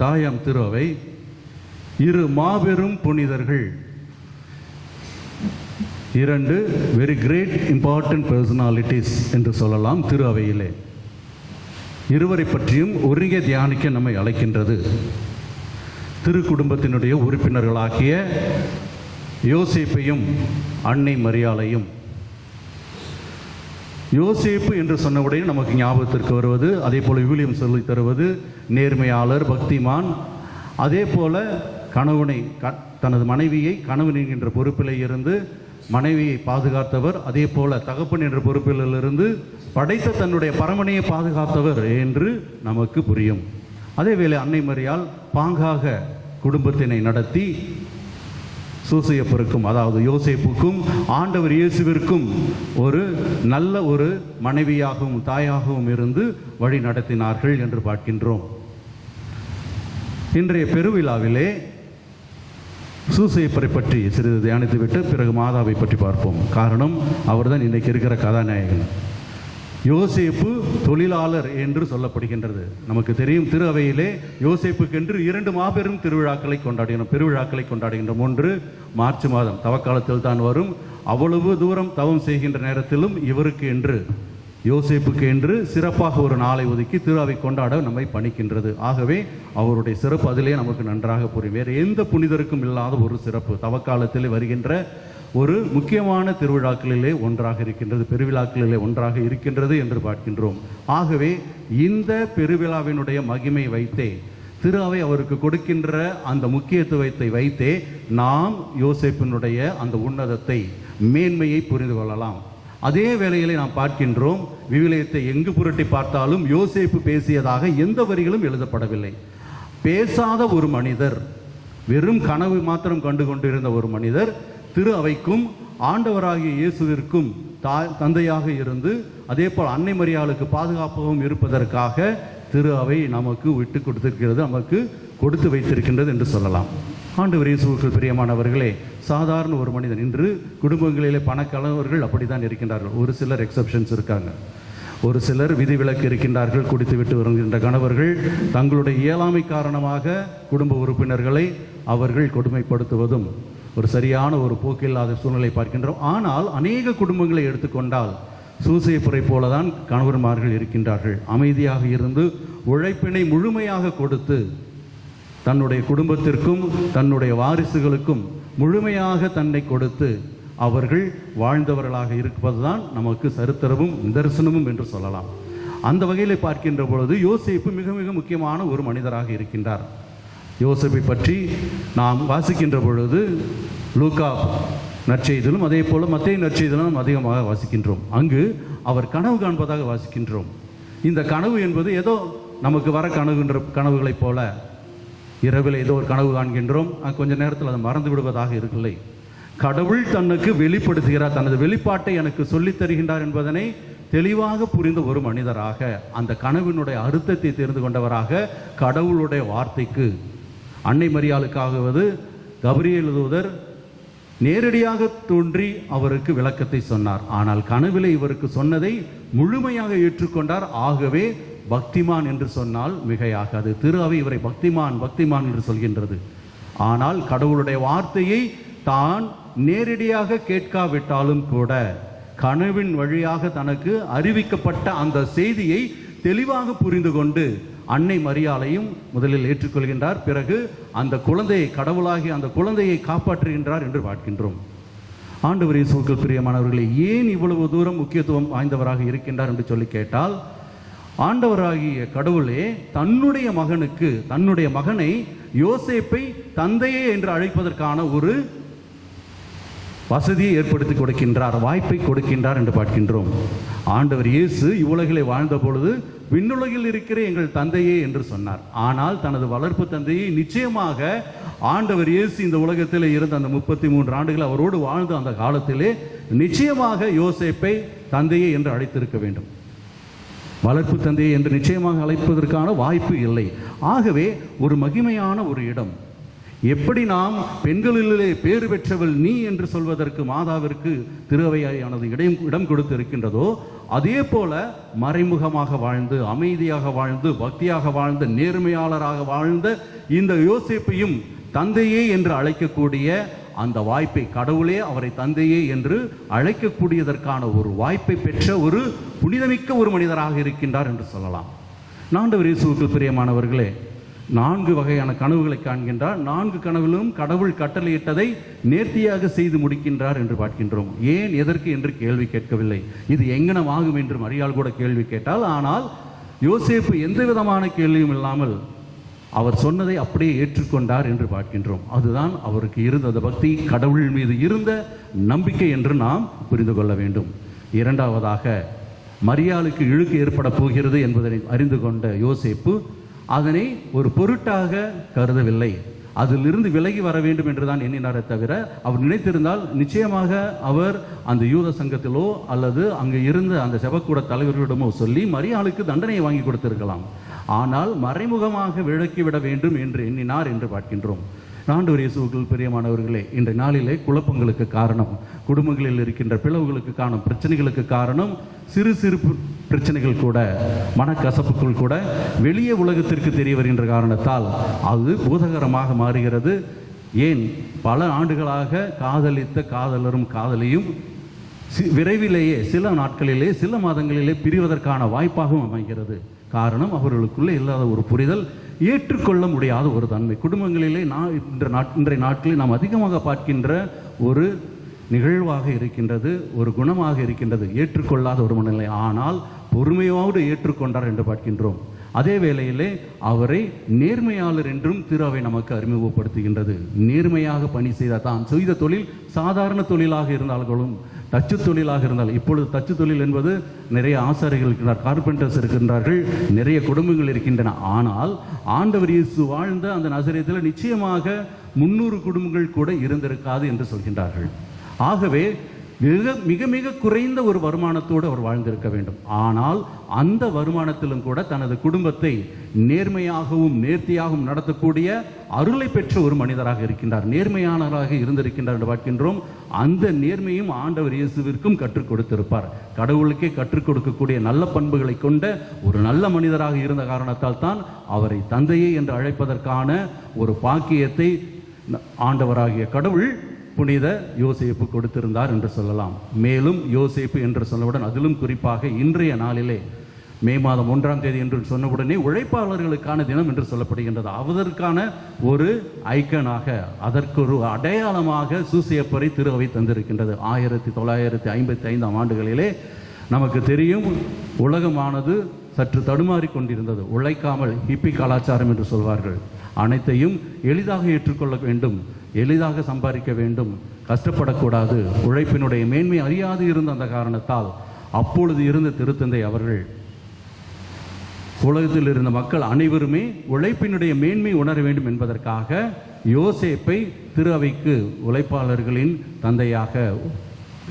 தாயாம் திரு அவை இரு மாபெரும் புனிதர்கள், இரண்டு வெரி கிரேட் இம்பார்ட்டன்ட் பர்சனாலிட்டிஸ் என்று சொல்லலாம் திரு அவையிலே. இருவரை பற்றியும் ஒருங்கே தியானிக்க நம்மை அழைக்கின்றது. திரு குடும்பத்தினுடைய உறுப்பினர்களாகிய யோசேப்பையும் அன்னை மரியாளையும். யோசேப்பு என்று சொன்னவுடனே நமக்கு ஞாபகத்திற்கு வருவது, அதே போல விவிலியம் சொல்லி தருவது நேர்மையாளர், பக்திமான். அதே போல கணவனை, தனது மனைவியை கணவன் என்கின்ற பொறுப்பில் இருந்து மனைவியை பாதுகாத்தவர், அதே போல தகப்பன் என்ற பொறுப்பிலிருந்து படைத்த தன்னுடைய பரமனையை பாதுகாத்தவர் என்று நமக்கு புரியும். அதேவேளை அன்னை மரியாள் பாங்காக குடும்பத்தினை நடத்தி சூசையப்பருக்கும், அதாவது யோசேப்புக்கும் ஆண்டவர் இயேசுவிற்கும் ஒரு நல்ல ஒரு மனைவியாகவும் தாயாகவும் இருந்து வழி நடத்தினார்கள் என்று பார்க்கின்றோம். இன்றைய பெருவிழாவிலே சூசையப்பரை பற்றி சிறிது தியானித்துவிட்டு பிறகு மாதாவை பற்றி பார்ப்போம். காரணம், அவர்தான் இன்றைக்கு இருக்கிற கதாநாயகன். யோசேப்பு தொழிலாளர் என்று சொல்லப்படுகின்றது. நமக்கு தெரியும், திரு அவையிலே யோசேப்புக்கென்று 2 மாபெரும் பெருவிழாக்களை கொண்டாடுகின்றோம். ஒன்று மார்ச் மாதம் தவக்காலத்தில் தான் வரும். அவ்வளவு தூரம் தவம் செய்கின்ற நேரத்திலும் இவருக்கு என்று, யோசேப்புக்கு என்று சிறப்பாக ஒரு நாளை ஒதுக்கி திரு அவை கொண்டாட நம்மை பணிக்கின்றது. ஆகவே அவருடைய சிறப்பு அதிலே நமக்கு நன்றாக புரியும். வேறு எந்த புனிதருக்கும் இல்லாத ஒரு சிறப்பு தவக்காலத்திலே வருகின்ற ஒரு முக்கியமான திருவிழாக்களிலே ஒன்றாக இருக்கின்றது, பெருவிழாக்களிலே ஒன்றாக இருக்கின்றது என்று பார்க்கின்றோம். ஆகவே இந்த பெருவிழாவினுடைய மகிமை வைத்தே, திரு அவை அவருக்கு கொடுக்கின்ற அந்த முக்கியத்துவத்தை வைத்தே நாம் யோசேப்பினுடைய அந்த உன்னதத்தை, மேன்மையை புரிந்து கொள்ளலாம். அதே வேளையிலே நாம் பார்க்கின்றோம், விவிலியத்தை எங்கு புரட்டி பார்த்தாலும் யோசேப்பு பேசியதாக எந்த வரிகளும் எழுதப்படவில்லை. பேசாத ஒரு மனிதர், வெறும் கனவு மாத்திரம் கண்டு கொண்டிருந்த ஒரு மனிதர் திரு அவைக்கும் ஆண்டவராகிய இயேசுவிற்கும் தந்தையாக இருந்து, அதே போல் அன்னை மரியாளுக்கு பாதுகாப்பாகவும் இருப்பதற்காக திரு அவை நமக்கு விட்டு கொடுத்திருக்கிறது, நமக்கு கொடுத்து வைத்திருக்கின்றது என்று சொல்லலாம். ஆண்டவர் இயேசுவுக்கு பிரியமானவர்களே, சாதாரண ஒரு மனிதன். இன்று குடும்பங்களிலே பணக்கலவர்கள் அப்படித்தான் இருக்கின்றார்கள். ஒரு சிலர் எக்ஸப்ஷன்ஸ் இருக்காங்க. ஒரு சிலர் விதிவிலக்கு இருக்கின்றார்கள். குடித்துவிட்டு வருகின்ற கணவர்கள் தங்களுடைய இயலாமை காரணமாக குடும்ப உறுப்பினர்களை அவர்கள் கொடுமைப்படுத்துவதும் ஒரு சரியான ஒரு போக்கில்லாத சூழ்நிலை பார்க்கின்றோம். ஆனால் அநேக குடும்பங்களை எடுத்துக்கொண்டால் சூசைப்புரை போலதான் கணவன்மார்கள் இருக்கின்றார்கள். அமைதியாக இருந்து உழைப்பினை முழுமையாக கொடுத்து தன்னுடைய குடும்பத்திற்கும் தன்னுடைய வாரிசுகளுக்கும் முழுமையாக தன்னை கொடுத்து அவர்கள் வாழ்ந்தவர்களாக இருப்பதுதான் நமக்கு சரித்திரமும் நிதர்சனமும் என்று சொல்லலாம். அந்த வகையில் பார்க்கின்ற பொழுது யோசேப்பு மிக மிக முக்கியமான ஒரு மனிதராக இருக்கின்றார். யோசேப்பை பற்றி நாம் வாசிக்கின்ற பொழுது லூக்கா நற்செய்தியிலும் அதே போல மத்தேயு நற்செய்தியிலும் அதிகமாக வாசிக்கின்றோம். அங்கு அவர் கனவு காண்பதாக வாசிக்கின்றோம். இந்த கனவு என்பது ஏதோ நமக்கு வர கனவுகளைப் போல இரவில் ஏதோ ஒரு கனவு காண்கின்றோம், கொஞ்ச நேரத்தில் அதை மறந்து விடுவதாக இருக்கவில்லை. கடவுள் தனக்கு வெளிப்படுத்துகிறார், தனது வெளிப்பாட்டை எனக்கு சொல்லித் தருகின்றார் என்பதனை தெளிவாக புரிந்த ஒரு மனிதராக, அந்த கனவினுடைய அர்த்தத்தை தெரிந்து கொண்டவராக, கடவுளுடைய வார்த்தைக்கு அன்னை மரியாளுக்காகவது கபிரியேல் தூதர் நேரடியாக தோன்றி அவருக்கு விளக்கத்தை சொன்னார். ஆனால் கனவிலே இவருக்கு சொன்னதை முழுமையாக ஏற்றுக்கொண்டார். ஆகவே பக்திமான் என்று சொன்னால் மிகையாகாது. திரு அவை இவரை பக்திமான் என்று சொல்கின்றது. ஆனால் கடவுளுடைய வார்த்தையை தான் நேரடியாக கேட்காவிட்டாலும் கூட கனவின் வழியாக தனக்கு அறிவிக்கப்பட்ட அந்த செய்தியை தெளிவாக புரிந்து கொண்டு அன்னை மரியாளையும் முதலில் ஏற்றுக்கொள்கின்றார். பிறகு அந்த குழந்தையை, கடவுளாகி அந்த குழந்தையை காப்பாற்றுகின்றார் என்று பார்க்கின்றோம். ஆண்டவர் இயேசுவுக்கு பிரியமானவர்களே, ஏன் இவ்வளவு தூரம் முக்கியத்துவம் வாய்ந்தவராக இருக்கின்றார் என்று சொல்லி கேட்டால், ஆண்டவராகிய கடவுளே தன்னுடைய மகனுக்கு, தன்னுடைய மகனை யோசேப்பை தந்தையே என்று அழைப்பதற்கான ஒரு வசதியை ஏற்படுத்தி கொடுக்கின்றார், வாய்ப்பை கொடுக்கின்றார் என்று பார்க்கின்றோம். ஆண்டவர் இயேசு இவ்வுலகிலே வாழ்ந்த பொழுது விண்ணுலகில் இருக்கிற எங்கள் தந்தையே என்று சொன்னார். ஆனால் தனது வளர்ப்பு தந்தையை நிச்சயமாக ஆண்டவர் இயேசு இந்த உலகத்திலே இருந்த அந்த 33 ஆண்டுகள் அவரோடு வாழ்ந்த அந்த காலத்திலே நிச்சயமாக யோசேப்பை தந்தையே என்று அழைத்திருக்க வேண்டும். வளர்ப்பு தந்தையை என்று நிச்சயமாக அழைப்பதற்கான வாய்ப்பு இல்லை. ஆகவே ஒரு மகிமையான ஒரு இடம். எப்படி நாம் பெண்களிலே பேறு பெற்றவள் நீ என்று சொல்வதற்கு மாதாவிற்கு திரு அவையானது இடம் கொடுத்து இருக்கின்றதோ, அதே போல மறைமுகமாக வாழ்ந்து, அமைதியாக வாழ்ந்து, பக்தியாக வாழ்ந்த, நேர்மையாளராக வாழ்ந்த இந்த யோசேப்பையும் தந்தையே என்று அழைக்கக்கூடிய அந்த வாய்ப்பை, கடவுளே அவரை தந்தையே என்று அழைக்கக்கூடியதற்கான ஒரு வாய்ப்பை பெற்ற ஒரு புனிதமிக்க ஒரு மனிதராக இருக்கின்றார் என்று சொல்லலாம். ஆண்டவர் இயேசுவுக்கு பிரியமானவர்களே, 4 வகையான கனவுகளை காண்கின்றார். 4 கனவிலும் கடவுள் கட்டளையிட்டதை நேர்த்தியாக செய்து முடிக்கின்றார் என்று பார்க்கின்றோம். ஏன், எதற்கு என்று கேள்வி கேட்கவில்லை. இது எங்கனமாகும் என்று மரியாள் கூட கேள்வி கேட்டால், ஆனால் யோசேப்பு எந்த விதமான கேள்வியும் இல்லாமல் அவர் சொன்னதை அப்படியே ஏற்றுக்கொண்டார் என்று பார்க்கின்றோம். அதுதான் அவருக்கு இருந்த பக்தி, கடவுள் மீது இருந்த நம்பிக்கை என்று நாம் புரிந்து கொள்ள வேண்டும். இரண்டாவதாக, மரியாளுக்கு இழுக்கு ஏற்பட போகிறது என்பதை அறிந்து கொண்ட யோசேப்பு அதனை ஒரு பொருட்டாக கருதவில்லை. அதிலிருந்து விலகி வர வேண்டும் என்றுதான் எண்ணினாரே தவிர, அவர் நினைத்திருந்தால் நிச்சயமாக அவர் அந்த யூத சங்கத்திலோ அல்லது அங்கு இருந்த அந்த செபக்கூட தலைவர்களிடமோ சொல்லி மரியாளுக்கு தண்டனையை வாங்கி கொடுத்திருக்கலாம். ஆனால் மறைமுகமாக விலக்கிவிட வேண்டும் என்று எண்ணினார் என்று பார்க்கின்றோம். ஆண்டவர் இயேசுவுக்குள் பிரியமானவர்களே, இன்றைய நாளிலே குழப்பங்களுக்கு காரணம், குடும்பங்களில் இருக்கின்ற பிளவுகளுக்கு காரணம், பிரச்சனைகளுக்கு காரணம் சிறு சிறு பிரச்சனைகள் கூட, மனக்கசப்புக்குள் கூட வெளியே உலகத்திற்கு தெரிய வருகின்ற காரணத்தால் அது பூதகரமாக மாறுகிறது. ஏன் பல ஆண்டுகளாக காதலித்த காதலரும் காதலியும் விரைவிலேயே சில நாட்களிலே சில மாதங்களிலே பிரிவதற்கான வாய்ப்பாகவும் அமைகிறது. காரணம், அவர்களுக்குள்ளே இல்லாத ஒரு புரிதல், ஏற்றுக்கொள்ள முடியாத ஒரு தன்மை. குடும்பங்களிலே இன்றைய நாட்களில் நாம் அதிகமாக பார்க்கின்ற ஒரு நிகழ்வாக இருக்கின்றது, ஒரு குணமாக இருக்கின்றது, ஏற்றுக்கொள்ளாத ஒரு மனநிலை. ஆனால் பொறுமையோடு ஏற்றுக்கொண்டார் என்று பார்க்கின்றோம். அதே வேளையிலே அவரை நேர்மையாளர் என்றும் திரு அவை நமக்கு அறிமுகப்படுத்துகின்றது. நேர்மையாக பணி செய்தால் தான் செய்த தொழில் சாதாரண தொழிலாக இருந்தாலும், தச்சு தொழிலாக இருந்தால், இப்பொழுது தச்சு தொழில் என்பது நிறைய ஆசாரிகள் இருக்கின்றார், கார்பெண்டர்ஸ் இருக்கின்றார்கள், நிறைய குடும்பங்கள் இருக்கின்றன. ஆனால் ஆண்டவர் இயேசு வாழ்ந்த அந்த நசரேத்தில் நிச்சயமாக 300 குடும்பங்கள் கூட இருந்திருக்காது என்று சொல்கின்றார்கள். ஆகவே மிக மிக குறைந்த ஒரு வருமானத்தோடு அவர் வாழ்ந்திருக்க வேண்டும். ஆனால் அந்த வருமானத்திலும் கூட தனது குடும்பத்தை நேர்மையாகவும் நேர்த்தியாகவும் நடத்தக்கூடிய அருளை பெற்ற ஒரு மனிதராக இருக்கின்றார், நேர்மையானவராக இருந்திருக்கின்றார் என்று பார்க்கின்றோம். அந்த நேர்மையும் ஆண்டவர் இயேசுவிற்கும் கற்றுக் கொடுத்திருப்பார். கடவுளுக்கே கற்றுக் கொடுக்கக்கூடிய நல்ல பண்புகளை கொண்ட ஒரு நல்ல மனிதராக இருந்த காரணத்தால் தான் அவரை தந்தையே என்று அழைப்பதற்கான ஒரு பாக்கியத்தை ஆண்டவராகிய கடவுள் புனித யோசேப்பு கொடுத்திருந்தார் என்று சொல்லலாம். மேலும் யோசேப்பு என்று சொன்னவுடன், அதிலும் குறிப்பாக இன்றைய நாளிலே மே மாதம் 1ஆம் தேதி என்று சொன்னவுடனே உழைப்பாளர்களுக்கான தினம் என்று சொல்லப்படுகின்றது. அதற்கான ஒரு ஐக்கனாக, அதற்கு ஒரு அடையாளமாக சூசையப்பரை திரு அவை தந்திருக்கின்றது. 1955ஆம் ஆண்டுகளிலே நமக்கு தெரியும், உலகமானது சற்று தடுமாறி கொண்டிருந்தது. உழைக்காமல் ஹிப்பி கலாச்சாரம் என்று சொல்வார்கள். அனைத்தையும் எளிதாக ஏற்றுக்கொள்ள வேண்டும், எளிதாக சம்பாதிக்க வேண்டும், கஷ்டப்படக்கூடாது, உழைப்பினுடைய மேன்மை அறியாது இருந்த அந்த காரணத்தால் அப்பொழுது இருந்த திருத்தந்தை அவர்கள் உலகத்தில் இருந்த மக்கள் அனைவருமே உழைப்பினுடைய மேன்மை உணர வேண்டும் என்பதற்காக யோசேப்பை திரு அவைக்கு உழைப்பாளர்களின் தந்தையாக,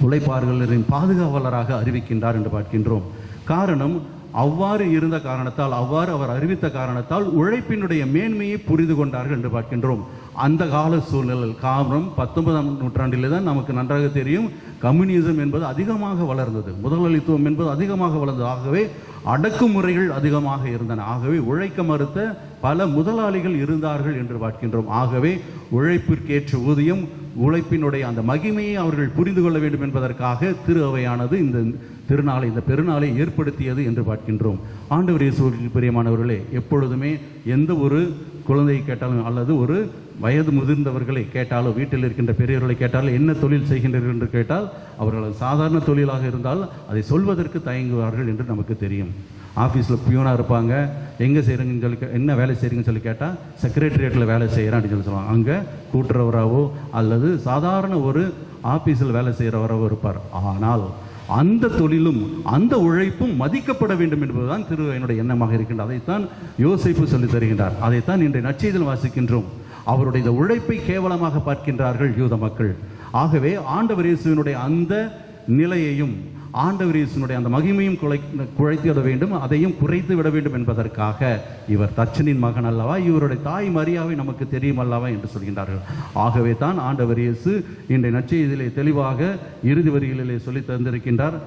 உழைப்பாளர்களின் பாதுகாவலராக அறிவிக்கின்றார் என்று பார்க்கின்றோம். காரணம், அவ்வாறு இருந்த காரணத்தால், அவ்வாறு அவர் அறிவித்த காரணத்தால் உழைப்பினுடைய மேன்மையை புரிந்து கொண்டார்கள் என்று பார்க்கின்றோம். அந்த கால சூழ்நிலை காரணம் 19ஆம் நூற்றாண்டிலே தான் நமக்கு நன்றாக தெரியும், கம்யூனிசம் என்பது அதிகமாக வளர்ந்தது, முதலாளித்துவம் என்பது அதிகமாக வளர்ந்தது. ஆகவே அடக்குமுறைகள் அதிகமாக இருந்தன. ஆகவே உழைக்க மறுத்த பல முதலாளிகள் இருந்தார்கள் என்று பார்க்கின்றோம். ஆகவே உழைப்பிற்கேற்ற ஊதியம், உழைப்பினுடைய அந்த மகிமையை அவர்கள் புரிந்து கொள்ள வேண்டும் என்பதற்காக திரு அவையானது இந்த பெருநாளை ஏற்படுத்தியது என்று பார்க்கின்றோம். ஆண்டவர் இயேசுவுக்கு பிரியமானவர்களே, எப்பொழுதுமே எந்த ஒரு குழந்தையை கேட்டாலும் அல்லது ஒரு வயது முதிர்ந்தவர்களை கேட்டாலும், வீட்டில் இருக்கின்ற பெரியவர்களை கேட்டாலும் என்ன தொழில் செய்கின்றீர்கள் என்று கேட்டால், அவர்கள் சாதாரண தொழிலாக இருந்தால் அதை சொல்வதற்கு தயங்குவார்கள் என்று நமக்கு தெரியும். ஆஃபீஸில் பியூனாக இருப்பாங்க, எங்கே செய்கிறீங்கன்னு சொல்லி, என்ன வேலை செய்கிறீங்கன்னு சொல்லி கேட்டால் செக்ரட்டரியேட்டில் வேலை செய்கிறேன் அப்படின்னு சொல்லுவாங்க. அங்கே கூட்டுறவராகவோ அல்லது சாதாரண ஒரு ஆஃபீஸில் வேலை செய்கிறவராகவோ இருப்பார். ஆனால் அந்த தொழிலும் அந்த உழைப்பும் மதிக்கப்பட வேண்டும் என்பதுதான் திருவையினுடைய எண்ணமாக இருக்கின்றது. அதைத்தான் யோசேப்பு சொல்லித் தருகின்றார். அதைத்தான் இன்றைய நற்செய்தியில் வாசிக்கின்றோம். அவருடைய உழைப்பை கேவலமாக பார்க்கின்றார்கள் யூத மக்கள். ஆகவே ஆண்டவர் இயேசுவினுடைய அந்த நிலையையும், ஆண்டவர் இயேசுவினுடைய அந்த மகிமையும் குறைத்து விட வேண்டும், அதையும் குறைத்து விட வேண்டும் என்பதற்காக இவர் தச்சனின் மகன் அல்லவா, இவருடைய தாய் மரியாவை நமக்கு தெரியும் அல்லவா என்று சொல்கின்றார்கள். ஆகவே தான் ஆண்டவர் இயேசு இன்றைய நற்செய்தியிலே தெளிவாக இறுதி வரிகளிலே சொல்லி தந்திருக்கின்றார்,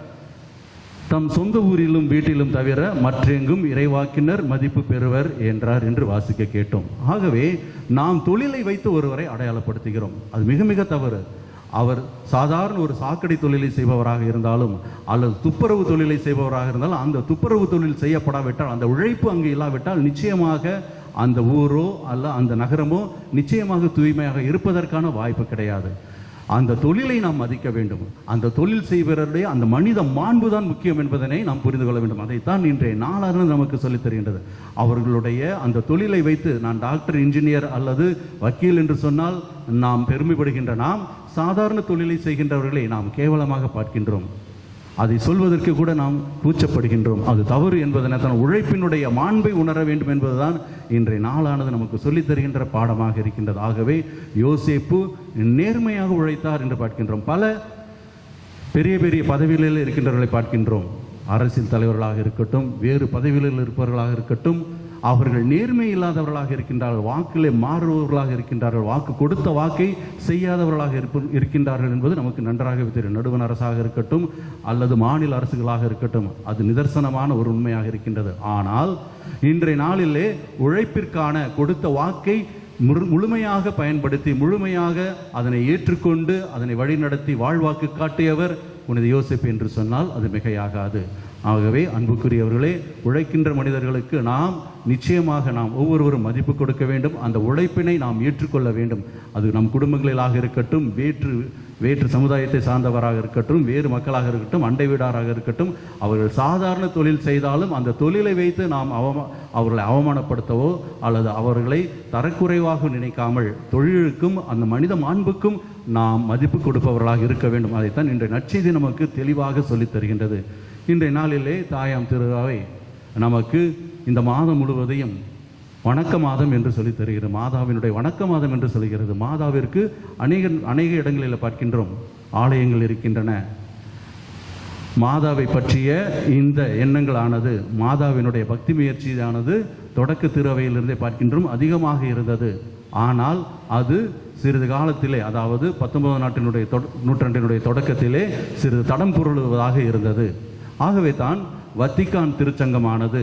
தம் சொந்த ஊரிலும் வீட்டிலும் தவிர மற்றெங்கும் இறைவாக்கினர் மதிப்பு பெறுவர் என்றார் என்று வாசிக்க கேட்டோம். ஆகவே நாம் தொழிலை வைத்து ஒருவரை அடையாளப்படுத்துகிறோம், அது மிக மிக தவறு. அவர் சாதாரண ஒரு சாக்கடை தொழிலை செய்பவராக இருந்தாலும் அல்லது துப்புரவு தொழிலை செய்பவராக இருந்தாலும், அந்த துப்புரவு தொழில் செய்யப்படாவிட்டால், அந்த உழைப்பு அங்கு இல்லாவிட்டால் நிச்சயமாக அந்த ஊரோ அல்ல அந்த நகரமோ நிச்சயமாக தூய்மையாக இருப்பதற்கான வாய்ப்பு கிடையாது. அந்த தொழிலை நாம் மதிக்க வேண்டும். அந்த தொழில் செய்வருடைய அந்த மனித மாண்பு தான் முக்கியம் என்பதனை நாம் புரிந்து கொள்ள வேண்டும். அதைத்தான் இன்றைய நாளாக நமக்கு சொல்லித் தருகின்றது. அவர்களுடைய அந்த தொழிலை வைத்து, நான் டாக்டர், இன்ஜினியர் அல்லது வக்கீல் என்று சொன்னால் நாம் பெருமைப்படுகின்ற நாம், சாதாரண தொழிலை செய்கின்றவர்களை நாம் கேவலமாக பார்க்கின்றோம். அதை சொல்வதற்கு கூட நாம் கூச்சப்படுகின்றோம். அது தவறு என்பதனை தான் உழைப்பினுடைய மாண்பை உணர வேண்டும் என்பதுதான் இன்றைய நாளானது நமக்கு சொல்லித் தருகின்ற பாடமாக இருக்கின்றது. ஆகவே யோசேப்பு நேர்மையாக உழைத்தார் என்று பார்க்கின்றோம். பல பெரிய பெரிய பதவிகளில் இருக்கின்றவர்களை பார்க்கின்றோம். அரசியல் தலைவர்களாக இருக்கட்டும், வேறு பதவிகளில் இருப்பவர்களாக இருக்கட்டும், அவர்கள் நேர்மை இல்லாதவர்களாக இருக்கின்றார்கள், வாக்கிலே மாறுபவர்களாக இருக்கின்றார்கள், வாக்கு கொடுத்த வாக்கை செய்யாதவர்களாக இருக்கின்றார்கள் என்பது நமக்கு நன்றாகவே தெரியும். நடுவண் அரசாக இருக்கட்டும் அல்லது மாநில அரசுகளாக இருக்கட்டும், அது நிதர்சனமான ஒரு உண்மையாக இருக்கின்றது. ஆனால் இன்றைய நாளிலே உழைப்பிற்கான கொடுத்த வாக்கை முழுமையாக பயன்படுத்தி முழுமையாக அதனை ஏற்றுக்கொண்டு அதனை வழிநடத்தி வாழ்வாக்கு காட்டியவர் புனித யோசேப்பு என்று சொன்னால் அது மிகையாகாது. ஆகவே அன்புக்குரியவர்களே, உழைக்கின்ற மனிதர்களுக்கு நாம் நிச்சயமாக நாம் ஒவ்வொருவரும் மதிப்பு கொடுக்க வேண்டும். அந்த உழைப்பினை நாம் ஏற்றுக்கொள்ள வேண்டும். அது நம் குடும்பங்களிலாக இருக்கட்டும், வேற்று சமுதாயத்தை சார்ந்தவராக இருக்கட்டும், வேறு மக்களாக இருக்கட்டும், அண்டை வீடாராக இருக்கட்டும், அவர்கள் சாதாரண தொழில் செய்தாலும் அந்த தொழிலை வைத்து நாம் அவர்களை அவமானப்படுத்தவோ அல்லது அவர்களை தரக்குறைவாக நினைக்காமல் தொழிலுக்கும் அந்த மனித மாண்புக்கும் நாம் மதிப்பு கொடுப்பவர்களாக இருக்க வேண்டும். அதைத்தான் இன்றைய நற்செய்தி நமக்கு தெளிவாக சொல்லித் தருகின்றது. இன்றைய நாளிலே தாயாம் திருவாவை நமக்கு இந்த மாதம் முழுவதையும் வணக்க மாதம் என்று சொல்லித் தருகிறது. மாதாவினுடைய வணக்க மாதம் என்று சொல்கிறது. மாதாவிற்கு அநேக இடங்களில் பார்க்கின்றோம், ஆலயங்கள் இருக்கின்றன. மாதாவை பற்றிய இந்த எண்ணங்களானது, மாதாவினுடைய பக்தி முயற்சியானது தொடக்க திருவையிலிருந்தே பார்க்கின்றோம் அதிகமாக இருந்தது. ஆனால் அது சிறிது காலத்திலே, அதாவது 19 நூற்றாண்டினுடைய தொடக்கத்திலே சிறிது தடம் புரளுவதாக இருந்தது. ஆகவே தான் வத்திக்கான் திருச்சங்கமானது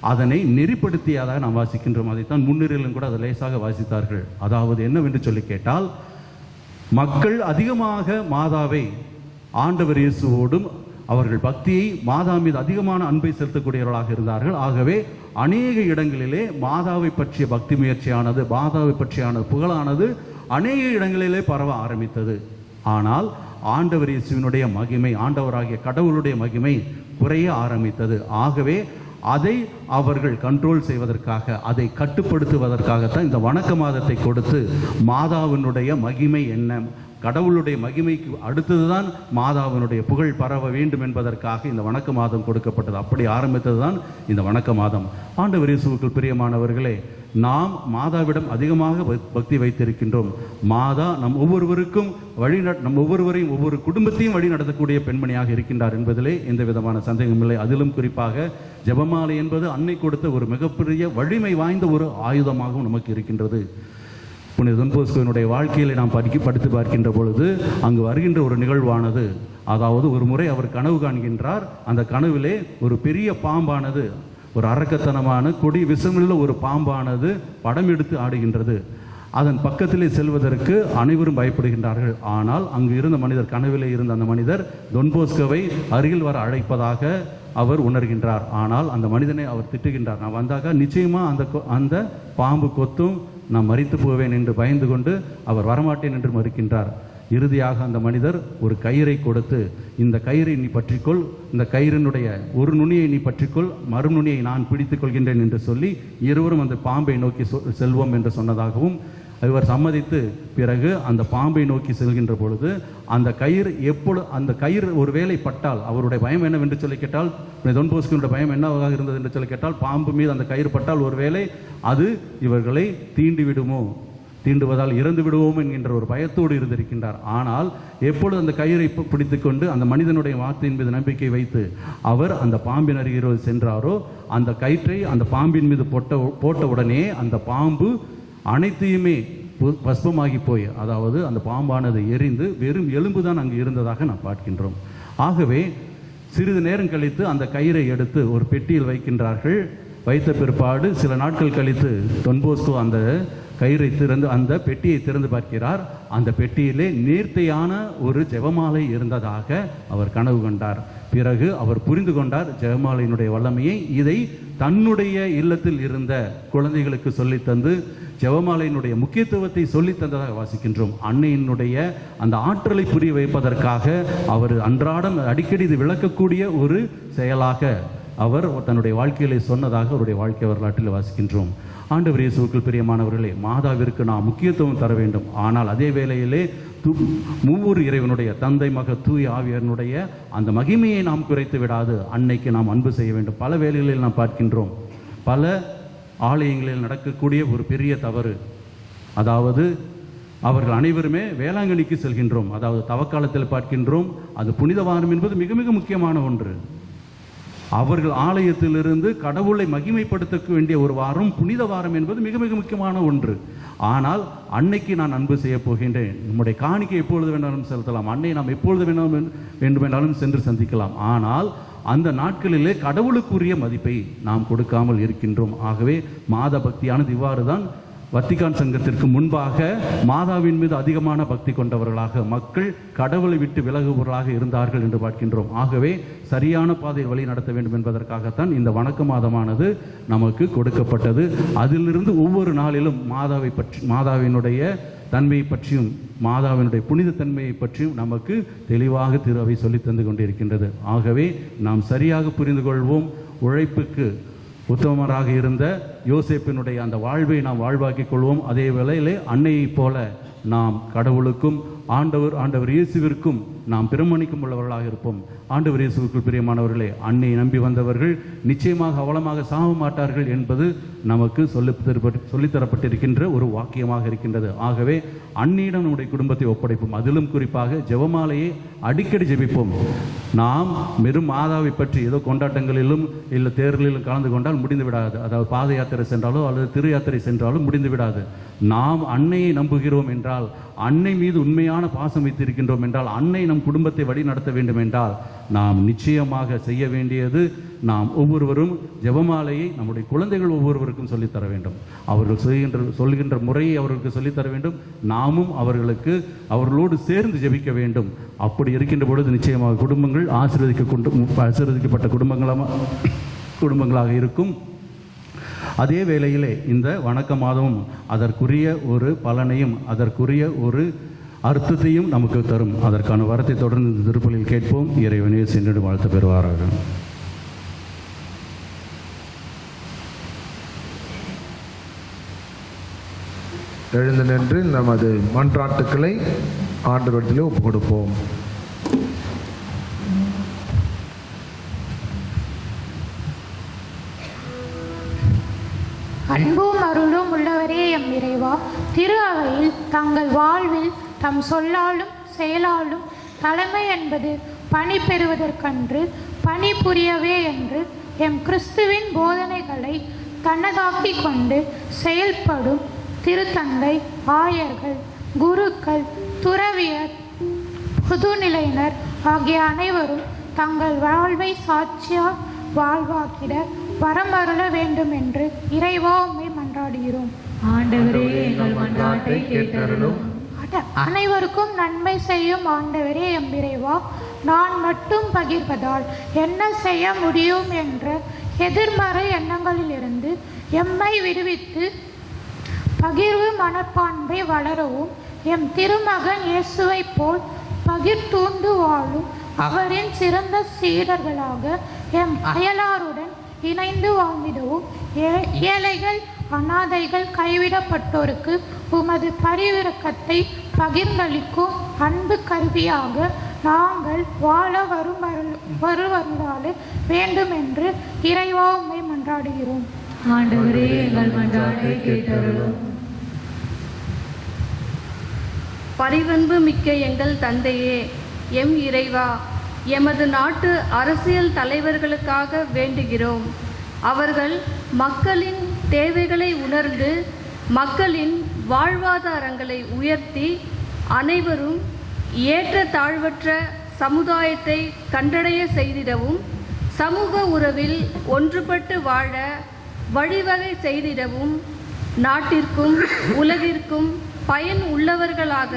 அதனை நெறிப்படுத்தியதாக நாம் வாசிக்கின்றோம். அதைத்தான் முன்னிலையிலும் கூட அதை லேசாக வாசித்தார்கள். அதாவது என்னவென்று சொல்லி கேட்டால், மக்கள் அதிகமாக மாதாவை ஆண்டவர் இயேசுவோடும் அவர்கள் பக்தியை மாதா மீது அதிகமான அன்பை செலுத்தக்கூடியவர்களாக இருந்தார்கள். ஆகவே அநேக இடங்களிலே மாதாவை பற்றிய பக்தி முயற்சியானது, மாதாவை பற்றியான புகழானது அநேக இடங்களிலே பரவ ஆரம்பித்தது. ஆனால் ஆண்டவர் இயேசுவினுடைய மகிமை, ஆண்டவராகிய கடவுளுடைய மகிமை குறைய ஆரம்பித்தது. ஆகவே அதை அவர்கள் கண்ட்ரோல் செய்வதற்காக, அதை கட்டுப்படுத்துவதற்காகத்தான் இந்த வணக்க மாதத்தை கொடுத்து மாதாவினுடைய மகிமை என்ன, கடவுளுடைய மகிமைக்கு அடுத்ததுதான் மாதாவினுடைய புகழ் பரவ வேண்டும் என்பதற்காக இந்த வணக்க மாதம் கொடுக்கப்பட்டது. அப்படி ஆரம்பித்தது தான் இந்த வணக்க மாதம். ஆண்டவர் இயேசுவுக்குள் பிரியமானவர்களே, நாம் மாதாவிடம் அதிகமாக பக்தி வைத்திருக்கின்றோம். மாதா நம் ஒவ்வொருவருக்கும் நம் ஒவ்வொருவரையும் ஒவ்வொரு குடும்பத்தையும் வழி நடத்தக்கூடிய பெண்மணியாக இருக்கின்றார் என்பதிலே எந்த விதமான சந்தேகமில்லை. அதிலும் குறிப்பாக ஜெபமாலை என்பது அன்னை கொடுத்த ஒரு மிகப்பெரிய வலிமை வாய்ந்த ஒரு ஆயுதமாகவும் நமக்கு இருக்கின்றது. புனித தொன் போஸ்கோவினுடைய வாழ்க்கையில் நாம் படித்து பார்க்கின்ற பொழுது அங்கு வருகின்ற ஒரு நிகழ்வானது, அதாவது ஒரு முறை அவர் கனவு காண்கின்றார். அந்த கனவிலே ஒரு பெரிய பாம்பானது, ஒரு அரக்கத்தனமான கொடி விஷமுள்ள ஒரு பாம்பானது படம் எடுத்து ஆடுகின்றது. அதன் பக்கத்திலே செல்வதற்கு அனைவரும் பயப்படுகின்றார்கள். ஆனால் அங்கு இருந்த மனிதர், கனவிலே இருந்த அந்த மனிதர் தொன் போஸ்கோவை அருகில் வர அழைப்பதாக அவர் உணர்கின்றார். ஆனால் அந்த மனிதனை அவர் திட்டுகின்றார். நான் வந்தாக்க நிச்சயமாக அந்த பாம்பு கொத்தும், நான் மரித்து போவேன் என்று பயந்து கொண்டு அவர் வரமாட்டேன் என்று மறுக்கின்றார். இறுதியாக அந்த மனிதர் ஒரு கயிறை கொடுத்து, இந்த கயிறை நீ பற்றிக்கொள், இந்த கயிறினுடைய ஒரு நுனியை நீ பற்றிக்கொள், மறுநுனியை நான் பிடித்துக் கொள்கின்றேன் என்று சொல்லி இருவரும் அந்த பாம்பை நோக்கி செல்வோம் என்று சொன்னதாகவும், இவர் சம்மதித்து பிறகு அந்த பாம்பை நோக்கி செல்கின்ற பொழுது அந்த கயிறு ஒரு வேளை பட்டால், அவருடைய பயம் என்னவென்று சொல்லி கேட்டால், தொன் போஸ்கோவினுடைய பயம் என்னவாக இருந்தது என்று சொல்லி கேட்டால், பாம்பு மீது அந்த கயிறு பட்டால் ஒருவேளை அது இவர்களை தீண்டுவதால் இறந்து விடுவோம் என்கின்ற ஒரு பயத்தோடு இருந்திருக்கின்றார். ஆனால் எப்பொழுது அந்த கயிறை பிடித்துக்கொண்டு அந்த மனிதனுடைய வார்த்தையின் மீது நம்பிக்கை வைத்து அவர் அந்த பாம்பின் அருகில் சென்றாரோ, அந்த கயிற்றை அந்த பாம்பின் மீது போட்ட உடனே அந்த பாம்பு அனைத்தையுமே பஸ்பமாகி போய், அதாவது அந்த பாம்பானது எரிந்து வெறும் எலும்பு தான் அங்கு இருந்ததாக நாம் பார்க்கின்றோம். ஆகவே சிறிது நேரம் கழித்து அந்த கயிறை எடுத்து ஒரு பெட்டியில் வைக்கின்றார்கள். வைத்த பிற்பாடு சில நாட்கள் கழித்து தொன் போஸ்கோ அந்த கயிறை திறந்து, அந்த பெட்டியை திறந்து பார்க்கிறார். அந்த பெட்டியிலே நேர்த்தியான ஒரு ஜெபமாலை இருந்ததாக அவர் கனவு கண்டார். பிறகு அவர் புரிந்து கொண்டார் ஜெபமாலையினுடைய வல்லமையை. இதை தன்னுடைய இல்லத்தில் இருந்த குழந்தைகளுக்கு சொல்லித்தந்து ஜெபமாலையினுடைய முக்கியத்துவத்தை சொல்லித்தந்ததாக வாசிக்கின்றோம். அன்னையினுடைய அந்த ஆற்றலை புரிய வைப்பதற்காக அவர் அன்றாடம் அடிக்கடி இது விளக்கக்கூடிய ஒரு செயலாக அவர் தன்னுடைய வாழ்க்கையிலே சொன்னதாக அவருடைய வாழ்க்கை வரலாற்றில் வாசிக்கின்றோம். ஆண்டவர் இயேசுவுக்குள் பிரியமானவர்களே, மாதாவிற்கு நாம் முக்கியத்துவம் தர வேண்டும். ஆனால் அதே வேளையிலே மூவொரு இறைவனுடைய தந்தை, மக, தூய ஆவியனுடைய அந்த மகிமையை நாம் குறைத்து விடாது அன்னைக்கு நாம் அன்பு செய்ய வேண்டும். பல வேளைகளில் நாம் பார்க்கின்றோம், பல ஆலயங்களில் நடக்கக்கூடிய ஒரு பெரிய தவறு, அதாவது அவர்கள் அனைவருமே வேளாங்கண்ணிக்கு செல்கின்றோம். அதாவது தவக்காலத்தில் பார்க்கின்றோம், அது புனித வாரம் என்பது மிக மிக முக்கியமான ஒன்று. அவர்கள் ஆலயத்திலிருந்து கடவுளை மகிமைப்படுத்த வேண்டிய ஒரு வாரம், புனித வாரம் என்பது மிக மிக முக்கியமான ஒன்று. ஆனால் அன்னைக்கு நான் அன்பு செய்ய போகின்றேன், நம்முடைய காணிக்கை எப்பொழுது வேணாலும் செலுத்தலாம், அன்னை நாம் எப்பொழுது வேண்டுமென்றாலும் சென்று சந்திக்கலாம். ஆனால் அந்த நாட்களிலே கடவுளுக்குரிய மதிப்பை நாம் கொடுக்காமல் இருக்கின்றோம். ஆகவே மாத பக்தியானது இவ்வாறு தான் வத்திக்கான் சங்கத்திற்கு முன்பாக மாதாவின் மீது அதிகமான பக்தி கொண்டவர்களாக மக்கள் கடவுளை விட்டு விலகுபவர்களாக இருந்தார்கள் என்று பார்க்கின்றோம். ஆகவே சரியான பாதையில் வழி நடத்த வேண்டும் என்பதற்காகத்தான் இந்த வணக்க மாதமானது நமக்கு கொடுக்கப்பட்டது. அதிலிருந்து ஒவ்வொரு நாளிலும் மாதாவை பற்றி, மாதாவினுடைய தன்மையை பற்றியும் மாதாவினுடைய புனித தன்மையை பற்றியும் நமக்கு தெளிவாக திரு அவை சொல்லி தந்து கொண்டிருக்கின்றது. ஆகவே நாம் சரியாக புரிந்து கொள்வோம். உழைப்புக்கு உத்தமராக இருந்த யோசேப்பினுடைய அந்த வாழ்வை நாம் வாழ்வாக்கிக் கொள்வோம். அதே வேளையிலே அன்னையைப் போல நாம் கடவுளுக்கும் ஆண்டவர் இயேசுவிற்கும் நாம் பிரமணிக்கும் உள்ளவர்களாக இருப்போம். ஆண்டவர் இயேசுவுக்குள் பிரியமானவர்களே, அன்னையை நம்பி வந்தவர்கள் நிச்சயமாக அவலமாக சாக மாட்டார்கள் என்பது நமக்கு சொல்லித்தரப்பட்டிருக்கின்ற ஒரு வாக்கியமாக இருக்கின்றது. ஆகவே அன்னையிடம் நம்முடைய குடும்பத்தை ஒப்படைப்போம். அதிலும் குறிப்பாக ஜெபமாலையை அடிக்கடி ஜெபிப்போம். நாம் வெறும் மாதாவை பற்றி ஏதோ கொண்டாட்டங்களிலும் இல்லை தேர்தலிலும் கலந்து கொண்டால் முடிந்து விடாது. அதாவது பாத யாத்திரை சென்றாலோ அல்லது திரு யாத்திரை சென்றாலும் முடிந்து விடாது. நாம் அன்னையை நம்புகிறோம் என்றால், அன்னை மீது உண்மையான பாசம் வைத்திருக்கின்றோம் என்றால், அன்னை நம் குடும்பத்தை வழி நடத்த வேண்டும் என்றால், நாம் நிச்சயமாக செய்ய வேண்டியது, நாம் ஒவ்வொருவரும் ஜெபமாலையை நம்முடைய குழந்தைகள் ஒவ்வொருவருக்கும் சொல்லித்தர வேண்டும். அவர்கள் சொல்கின்ற முறையை அவர்களுக்கு சொல்லித்தர வேண்டும். நாமும் அவர்களோடு சேர்ந்து ஜெபிக்க வேண்டும். அப்படி இருக்கின்ற பொழுது நிச்சயமாக குடும்பங்கள் ஆசீர்வதிக்கப்பட்ட குடும்பங்களாக இருக்கும். அதே வேளையிலே இந்த வணக்க மாதமும் அதற்குரிய ஒரு பலனையும் அதற்குரிய ஒரு அர்த்தத்தையும் நமக்கு தரும். அதற்கான வரத்தை தொடர்ந்து இந்த திருப்பலியில் கேட்போம். இறைவனே சென்று வாழ்த்து பெறுவாராக. எழுந்து நின்று நமது மன்றாட்டுக்களை ஆண்டவரிடத்திலே ஒப்புக் கொடுப்போம். அன்பும் அருளும் உள்ளவரே எம் இறைவா, திரு அவையில் தங்கள் வாழ்வில் தம் சொல்லாலும் செயலாலும் தலைமை என்பது பணி பெறுவதற்கன்று பணி புரியவே என்று எம் கிறிஸ்துவின் போதனைகளை தன்னதாக்கி கொண்டு செயல்படும் திருத்தந்தை, ஆயர்கள், குருக்கள், துறவியர், புதுநிலையினர் ஆகிய அனைவரும் தங்கள் வாழ்வை சாட்சியால் வாழ்வாக்கிட வரமருள வேண்டும் என்று இறைவா உம்மை மன்றாடுகிறோம். ஆண்டவரே, எங்கள் மன்றாட்டை கேட்டருளும். அனைவருக்கும் நன்மை செய்யும் ஆண்டவரே எம் இறைவா, நான் மட்டும் பகிர்வதால் என்ன செய்ய முடியும் என்ற எதிர்மறை எண்ணங்களிலிருந்து எம்மை விடுவித்து பகிர்வு மனப்பான்மை வளரவும், எம் திருமகன் இயேசுவை போல் பகிர்ந்தூண்டு வாழும் அவரின் சிறந்த சீடர்களாக எம் அயலாருடன் இணைந்து வாழ்ந்திடவும், ஏழைகள், அனாதைகள், கைவிடப்பட்டோருக்கு உமது பரிவிரக்கத்தை பகிர்ந்தளிக்கும் அன்பு கருவியாக நாங்கள் வாழ வருவருளாலே வேண்டும் என்று இறைவா உம்மை மன்றாடுகிறோம். ஆண்டவரே, எங்கள் மன்றாட்டை கேட்டருளும். பரிவன்பு மிக்க எங்கள் தந்தையே, எம் இறைவா, எமது நாட்டு அரசியல் தலைவர்களுக்காக வேண்டுகிறோம். அவர்கள் மக்களின் தேவைகளை உணர்ந்து மக்களின் வாழ்வாதாரங்களை உயர்த்தி அனைவரும் ஏற்ற தாழ்வற்ற சமுதாயத்தை கண்டடைய செய்திடவும், சமூக உறவில் ஒன்றுபட்டு வாழ வழிவகை செய்திடவும், நாட்டிற்கும் உலகிற்கும் பயன் உள்ளவர்களாக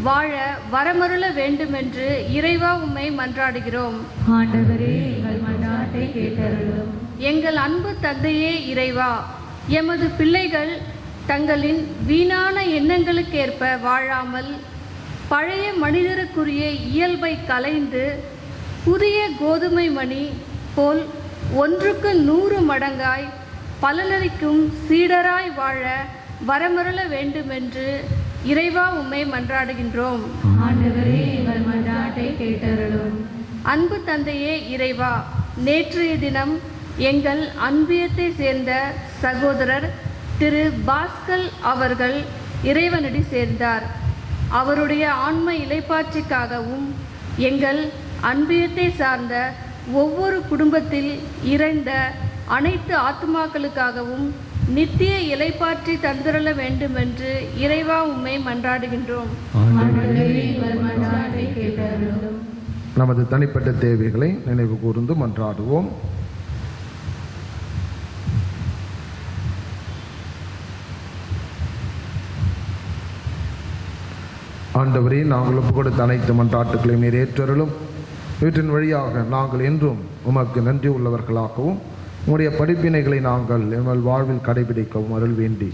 வாழ வரமருள வேண்டுமென்று இறைவா உம்மை மன்றாடுகிறோம். ஆண்டவரே, எங்கள் மன்றாட்டை கேட்டருளும். எங்கள் அன்பு தந்தையே இறைவா, எமது பிள்ளைகள் தங்களின் வீணான எண்ணங்களுக்கேற்ப வாழாமல் பழைய மனிதருக்குரிய இயல்பை கலைந்து புதிய கோதுமை மணி போல் 1க்கு 100 மடங்காய் பலனளிக்கும் சீடராய் வாழ வரமருள வேண்டுமென்று இறைவா உம்மை மன்றாடுகின்றோம். ஆண்டவரே, எங்கள் மன்றாட்டை கேட்டருளும். அன்பு தந்தையே இறைவா, நேற்றைய தினம் எங்கள் அன்பியத்தை சேர்ந்த சகோதரர் திரு பாஸ்கல் அவர்கள் இறைவனடி சேர்ந்தார். அவருடைய ஆன்ம இளைப்பாட்சிக்காகவும் எங்கள் அன்பியத்தை சார்ந்த ஒவ்வொரு குடும்பத்தில் இறந்த அனைத்து ஆத்துமாக்களுக்காகவும் நித்திய இலைப்பாற்றி தந்திரள வேண்டுமென்று இறைவா உம்மை மன்றாடுகின்றோம். நமது தனிப்பட்ட தேவைகளை நினைவு கூர்ந்து மன்றாடுவோம். ஆண்டவரே, நாங்கள் ஒப்பு கொடுத்த அனைத்து மன்றாட்டுகளையும் நீர் ஏற்றருளும். வீட்டின் வழியாக நாங்கள் என்றும் உமக்கு நன்றி உள்ளவர்களாகவும் உம்முடைய படிப்பினைகளை நாங்கள் எங்கள் வாழ்வில் கடைபிடிக்கவும் அருள் வேண்டி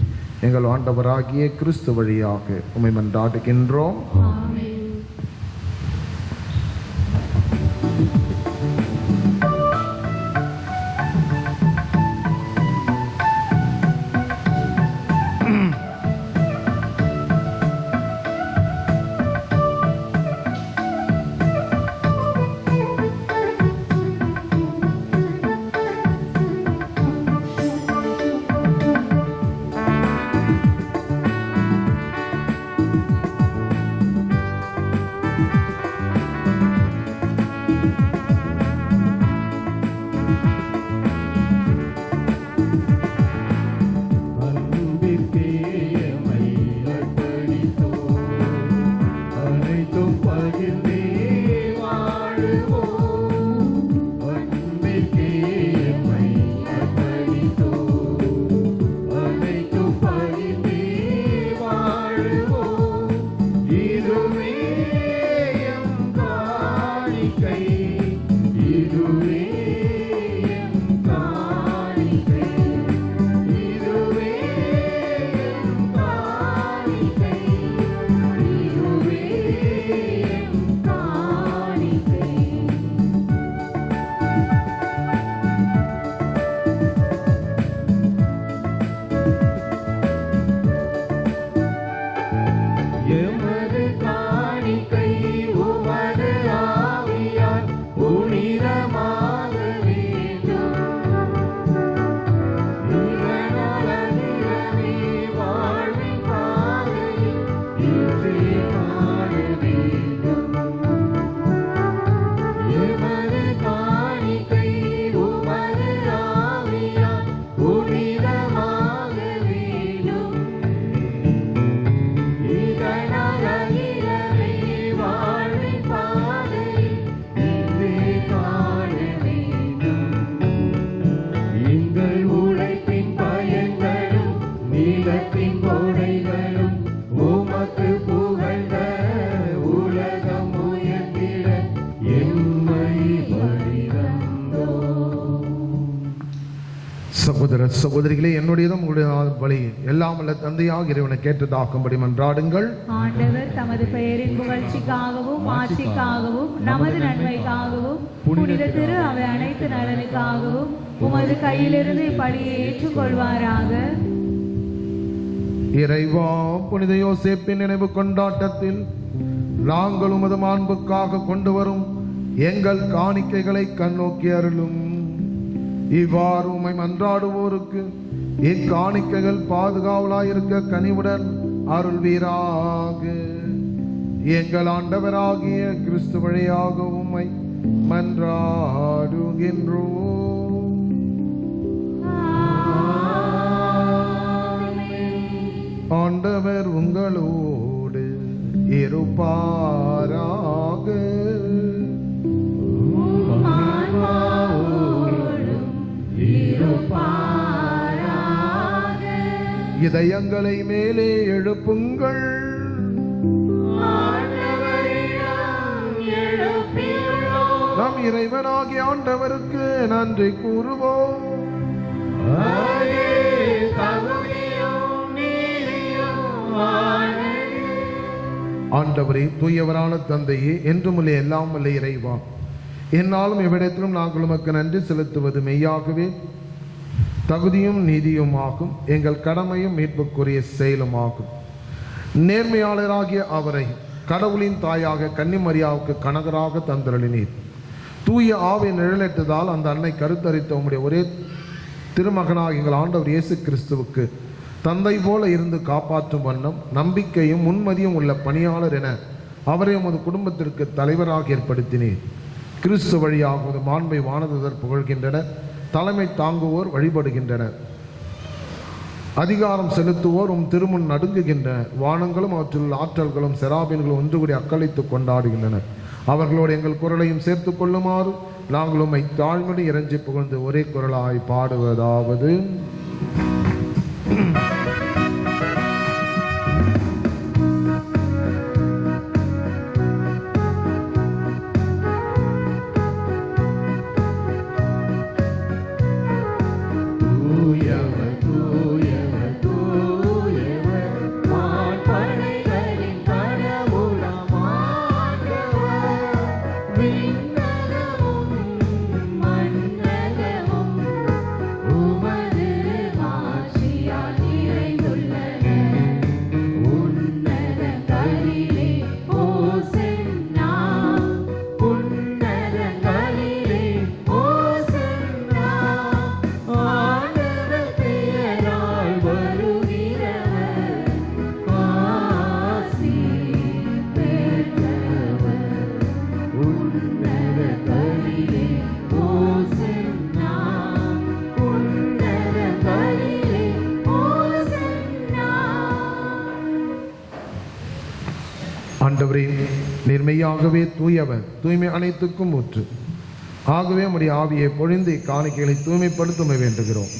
எங்கள் ஆண்டவராகிய கிறிஸ்து வழியாக உம்மை மன்றாடுகின்றோம். சகோதர சகோதரிகளே, என்னுடையதும் உங்களுடைய பலி எல்லாம் அல்ல தந்தையாக இறைவனை கேட்டதாக்கும்படி மன்றாடுங்கள். ஆண்டவர் தமது பெயரின் புகழ்ச்சிக்காகவும் ஆட்சிக்காகவும் நமது நன்மைக்காகவும் புனித திரு அவை அனைத்து நலனுக்காகவும் உமது கையிலிருந்து இப்படியை ஏற்றுக்கொள்வாராக. இறைவா, புனித யோசேப்பின் நினைவு கொண்டாட்டத்தில் நாங்கள் உமது மாண்புக்காக கொண்டு வரும் எங்கள் காணிக்கைகளை கண்ணோக்கி அருளும். இவ்வாறு உம்மை மன்றாடுவோருக்கு இக்காணிக்கைகள் பாதுகாவலாயிருக்க கனிவுடன் அருள்வீராக. எங்கள் ஆண்டவராகிய கிறிஸ்து வழியாக உம்மை மன்றாடுகின்றோம். ஆண்டவர் உங்களோடு இருப்பாராக. இதயங்களை மேலே எழுப்புங்கள். நம் இறைவனாகிய ஆண்டவருக்கு நன்றி கூறுவோம். ஆண்டவரே, தூயவரான தந்தையே, என்றுமுள்ள எல்லாம் வல்ல இறைவா, என்னாலும் எவ்விடத்திலும் நாங்கள் உமக்கு நன்றி செலுத்துவது மெய்யாகவே தகுதியும் நீதியும் ஆகும். எங்கள் கடமையும் மீட்புக்குரிய செயலுமாகும். நேர்மையாளராகிய அவரை கடவுளின் தாயாக கன்னிமரியாவுக்கு கணவராக தந்தருளினீர். தூய ஆவை நிழலிட்டதால் அந்த அன்னை கருத்தரித்த உம்முடைய ஒரே திருமகனாக எங்கள் ஆண்டவர் இயேசு கிறிஸ்துவுக்கு தந்தை போல இருந்து காப்பாற்றும் வண்ணம் நம்பிக்கையும் முன்மதியும் உள்ள பணியாளர் என அவரை உமது குடும்பத்திற்கு தலைவராக ஏற்படுத்தினீர். கிறிஸ்து வழியாக மாண்பை வானதூதர் புகழ்கின்றனர். தலைமை தாங்குவோர் வழிபடுகின்றனர். அதிகாரம் செலுத்துவோர் திருமுன் நடுங்குகின்றனர். வானங்களும் அவற்றில் ஆற்றல்களும் செராபின்களும் ஒன்று கூடி அக்களித்து கொண்டாடுகின்றனர். அவர்களோடு எங்கள் குரலையும் சேர்த்து கொள்ளுமாறு நாங்களும் தாழ்மொழி இறைஞ்சி புகழ்ந்து ஒரே குரலாய் பாடுவதாவது: ஆண்டவரே, நேர்மையாகவே தூயவர், தூய்மை அனைத்துக்கும் ஊற்று. ஆகவே உம்முடைய ஆவியை பொழிந்து காணிக்கைகளை தூய்மைப்படுத்த வேண்டுகிறோம்.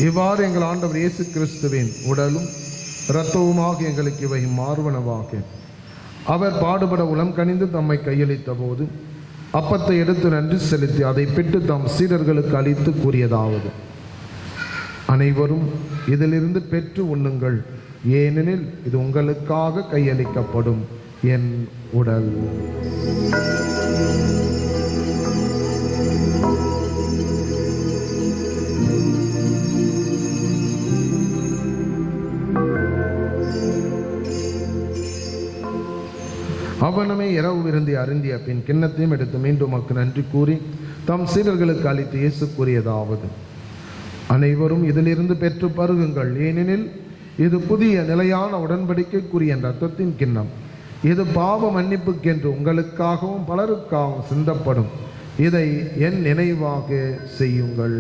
இவ்வாறு எங்கள் ஆண்டவர் இயேசு கிறிஸ்துவின் உடலும் இரத்தவுமாக எங்களுக்கு இவை மார்வனவாக. அவர் பாடுபட உளம் கனிந்து தம்மை கையளித்த போது அப்பத்தை எடுத்து நன்றி செலுத்தி அதை பெற்று தம் சீடர்களுக்கு அளித்து கூறியதாவது: அனைவரும் இதிலிருந்து பெற்று உண்ணுங்கள், ஏனெனில் இது உங்களுக்காக கையளிக்கப்படும் என் உடல். அவனமே இரவு விருந்தி அருந்திய பின் கிண்ணத்தையும் எடுத்து மீண்டும் நன்றி கூறி தம் சீடர்களுக்கு அளித்து இயேசு கூறியதாவது: அனைவரும் இதிலிருந்து பெற்று பருகுங்கள், ஏனெனில் இது புதிய நிலையான உடன்படிக்கைக்குரிய இரத்தத்தின் கிண்ணம். இது பாவ மன்னிப்புக்கென்று உங்களுக்காகவும் பலருக்காகவும் சிந்தப்படும். இதை என் நினைவாக செய்யுங்கள்.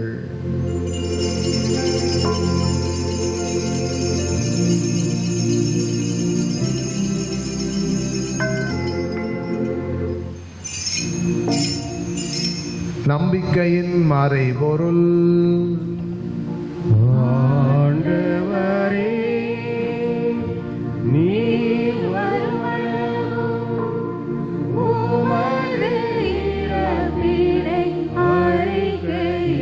நம்பிக்கையின் மறைபொருள். ஆண்டவரே, நீர் உமது இறப்பினை அறிக்கையிடுகின்றோம்.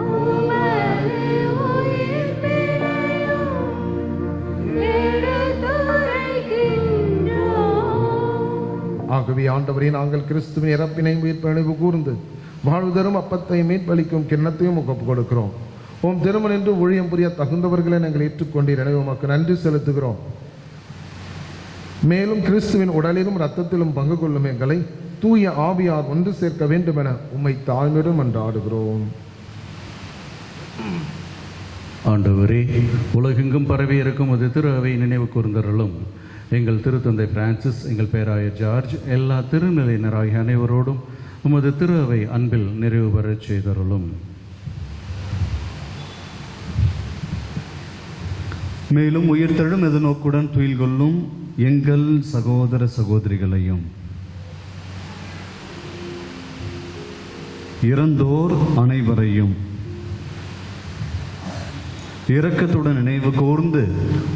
உமது உயிர்ப்பினையும் எடுத்துரைக்கின்றோம். ஆகவே ஆண்டவரே, நாங்கள் கிறிஸ்துவின் இறப்பினை உயிர்ப்பணிவு கூர்ந்து வாழ்வுதரும் அப்பத்தை மீட்பளிக்கும் கிண்ணத்தையும் ஒப்புக் கொடுக்கிறோம். உம் திருமணம் என்று ஊழியம் புரிய தகுந்தவர்களை நாங்கள் ஏற்றுக்கொண்டீர். எனவே உமக்கு நன்றி செலுத்துகிறோம். மேலும் கிறிஸ்துவின் உடலிலும் இரத்தத்திலும் பங்கு கொள்ளும் எங்களை தூய ஆவியார் ஒன்று சேர்க்க வேண்டும் என உம்மை தாழ்மையுடன் என்றாடுகிறோம். ஆண்டவரே, உலகெங்கும் பரவி இருக்கும் அது திரு அவை நினைவு கூர்ந்தருளும். எங்கள் திருத்தந்தை பிரான்சிஸ், எங்கள் பேராயர் ஜார்ஜ், எல்லா திருநிலையினராகிய அனைவரோடும் உமது திரு அவை அன்பில் நிறைவு பெறச் செய்தருளும். மேலும் உயிர்த்தெழும் எதிர்நோக்குடன் துயில் கொள்ளும் எங்கள் சகோதர சகோதரிகளையும் இறந்தோர் அனைவரையும் இரக்கத்துடன் நினைவு கூர்ந்து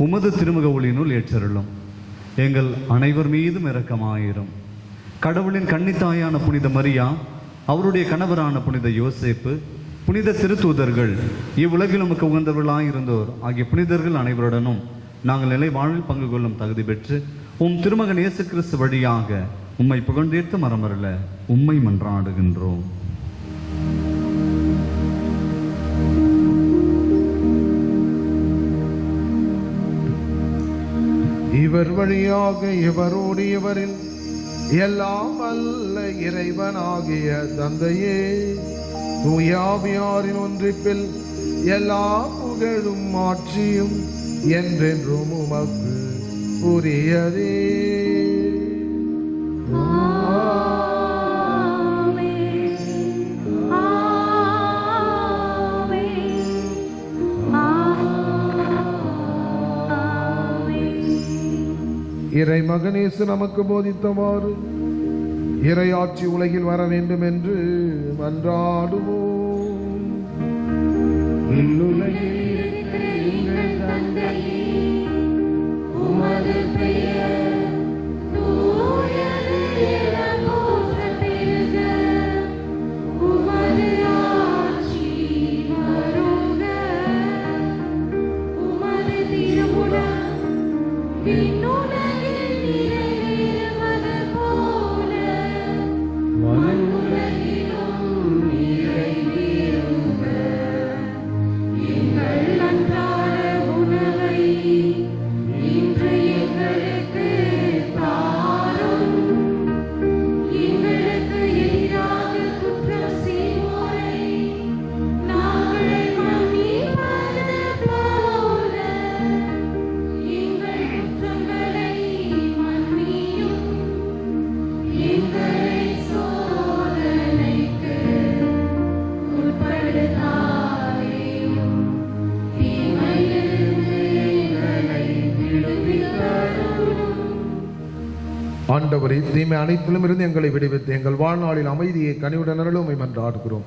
உமது திருமுக ஒளியினுள் ஏற்றருளும். எங்கள் அனைவர் மீதும் இரக்கமாயிரும். கடவுளின் கன்னித்தாயான புனித மரியா, அவருடைய கணவரான புனித யோசேப்பு, புனித திருத்தூதர்கள், இவ்வுலகில் உமக்கு உகந்தவர்களாயிருந்தோர் ஆகிய புனிதர்கள் அனைவருடனும் நாங்கள் நிலை வாழ்வில் பங்கு கொள்ளும் தகுதி பெற்று உம் திருமகன் இயேசு கிறிஸ்து வழியாக உம்மை புகழ்ந்தேற்று மரமரல உம்மை மன்றாடுகின்றோம். இவர் வழியாக இவரோடு இவரில் எல்லாம் அல்ல இறைவனாகிய தந்தையே, தூயாவியாரின் ஒன்றிப்பில் எல்லா புகழும் ஆட்சியும் என்றென்றும் உமக்கு உரியதே. இறை மகனேசு நமக்கு போதித்தவாறு இறையாட்சி உலகில் வர வேண்டும் என்று மன்றாடுவோம். இன்னுலகில் இருக்கிற எங்கள் தந்தையே, உமது பெயர் தூயது என போற்றப் பெறுக. உமது ஆட்சி வருக. உமது திருவுளம் விண்ணுலகில் நிறைவேறுவது போல மண்ணுலகிலும் நிறைவேறுக. எங்கள் அன்றாட உணவை இன்று எங்களுக்கு தாரும். எங்களுக்கு எதிராக குற்றம் செய்வோரை நாங்கள் மன்னிப்பது போல எங்கள் குற்றங்களை மன்னியும். எங்களை சோதனைக்கு உட்படுத்தாதேயும். தீமையிலிருந்து எங்களை விடுவித்தருளும். ஆண்டவரே, தீமை அனைத்திலும் இருந்து எங்களை விடுவித்து எங்கள் வாழ்நாளில் அமைதியை கனிவுடன் அருளும் மன்றாடுகிறோம்.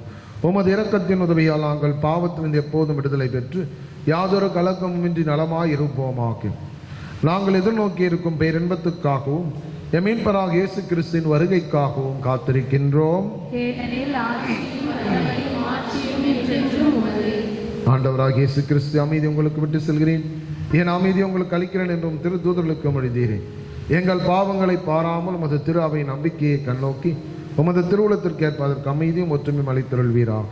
உமது இரக்கத்தின் உதவியால் நாங்கள் பாவத்திலிருந்து எப்போதும் விடுதலை பெற்று யாதொரு கலக்கமுமின்றி நலமாய் இருப்போமாக. நாங்கள் எதிர்நோக்கி இருக்கும் பேரின்பத்துக்காகவும் எம் மீட்பராக இயேசு கிறிஸ்துவின் வருகைக்காகவும் காத்திருக்கின்றோம். ஏனெனில் ஆட்சியும் வல்லமையும் ஆட்சியும் என்றென்றும் உமதே. ஆண்டவராக இயேசு கிறிஸ்து, அமைதி உங்களுக்கு விட்டு செல்கிறேன், என் அமைதி உங்களுக்கு அளிக்கிறேன் என்றும் திரு தூதர்களுக்கு மொழிந்தீரேன். எங்கள் பாவங்களை பாராமல் உமது திரு அவை நம்பிக்கையை கண்ணோக்கி உமது திருவுளத்திற்கு ஏற்ப அதற்கு அமைதியும் ஒற்றுமையும் அளித்தருள்வீராக.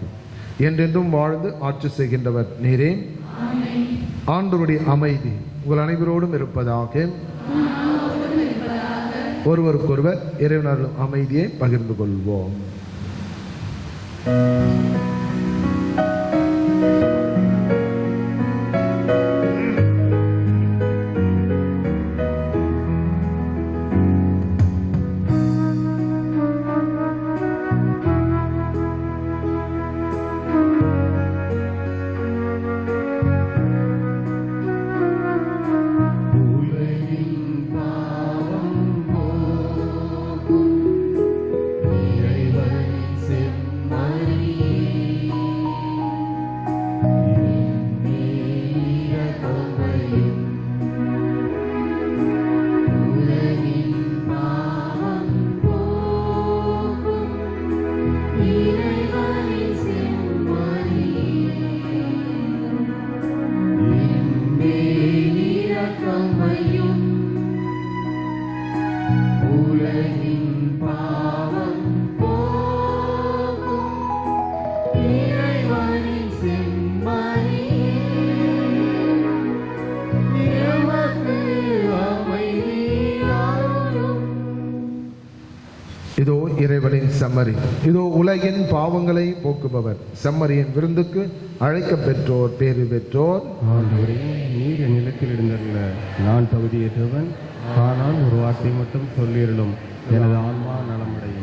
என்றென்றும் வாழ்ந்து ஆட்சி செய்கின்றவர் நீரே. ஆண்டவருடைய அமைதி உங்கள் அனைவரோடும் இருப்பதாக. ஒருவருக்கொருவர் இறைவனருள் அமைதியை பகிர்ந்து கொள்வோம். இதோ இறைவனின் செம்மறி, இதோ உலகின் பாவங்களை போக்குபவர். செம்மறியின் விருந்துக்கு அழைக்க பெற்றோர் பேறு பெற்றோர். ஆண்டவரே, நீர் என் நிலத்தில் இருந்தல்ல, நான் தகுதியற்றவன். ஆனால் ஒரு வார்த்தை மட்டும் சொல்லியருளும், எனது ஆன்மா நலமடையும்.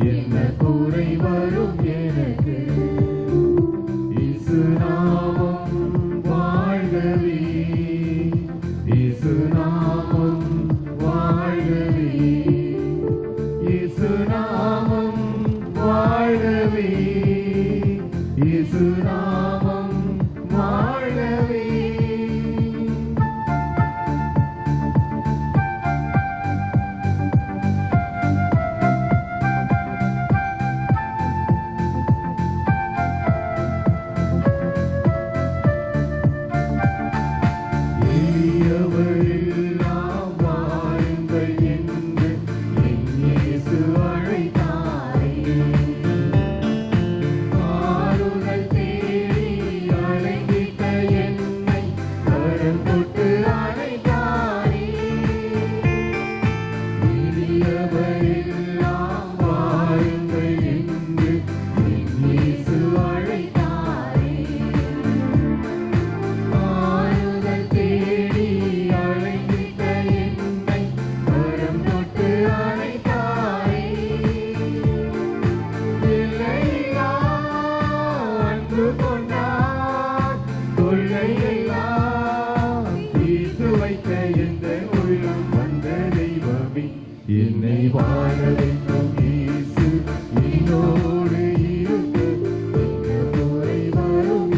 என்ன குறை வரும் எனக்கு இயேசு என்னை வாழ வைக்கும் இயேசு என்னோடு இருக்க என்ன குறை வரும்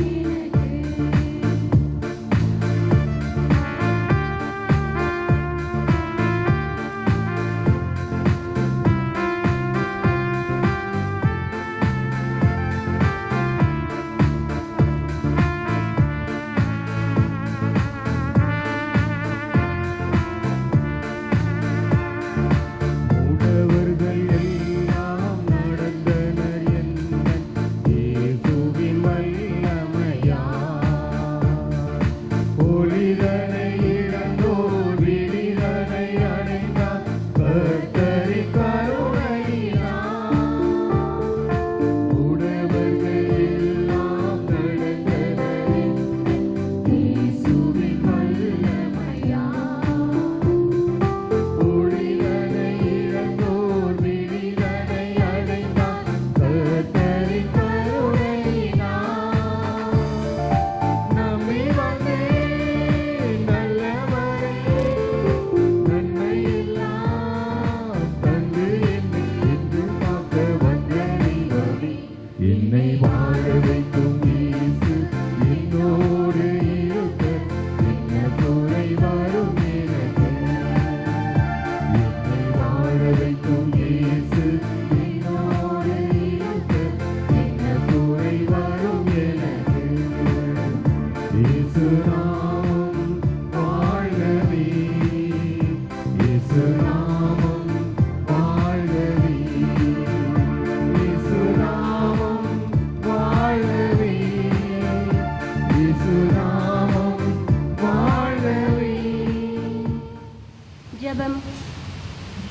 மூடவர்கள் எல்லாம் நடந்தனர் எந்தன் இயேசுவின் வல்லமையால். ஒளிதனை இழந்தோர் விழிதனை அடைந்தார் கர்த்தரின் கருணையினால். மூடவர்கள் எல்லாம் நடந்தனர் எந்தன் இயேசுவின் வல்லமையால். ஒளிதனை இழந்தோர் விழிதனை அடைந்தார் கர்த்தரின் கருணையினால். நம்மை வந்தே நல்லவரே நன்மையெல்லாம் தந்து என்னை என்று காக்க வந்த தெய்வமே. என்னை வாழ வைக்கும் இயேசு என்னோடு இருக்க என்ன குறை வரும் எனக்கு. என்னை வாழ வைக்கும் இயேசு என்னோடு இருக்க என்ன குறை வரும் எனக்கு. இயேசு நாமம் வாழ்கவே, இயேசு நாமம் வாழ்கவே, இயேசு நாமம் வாழ்கவே, இயேசு நாமம் வாழ்கவே. ஜெபம்.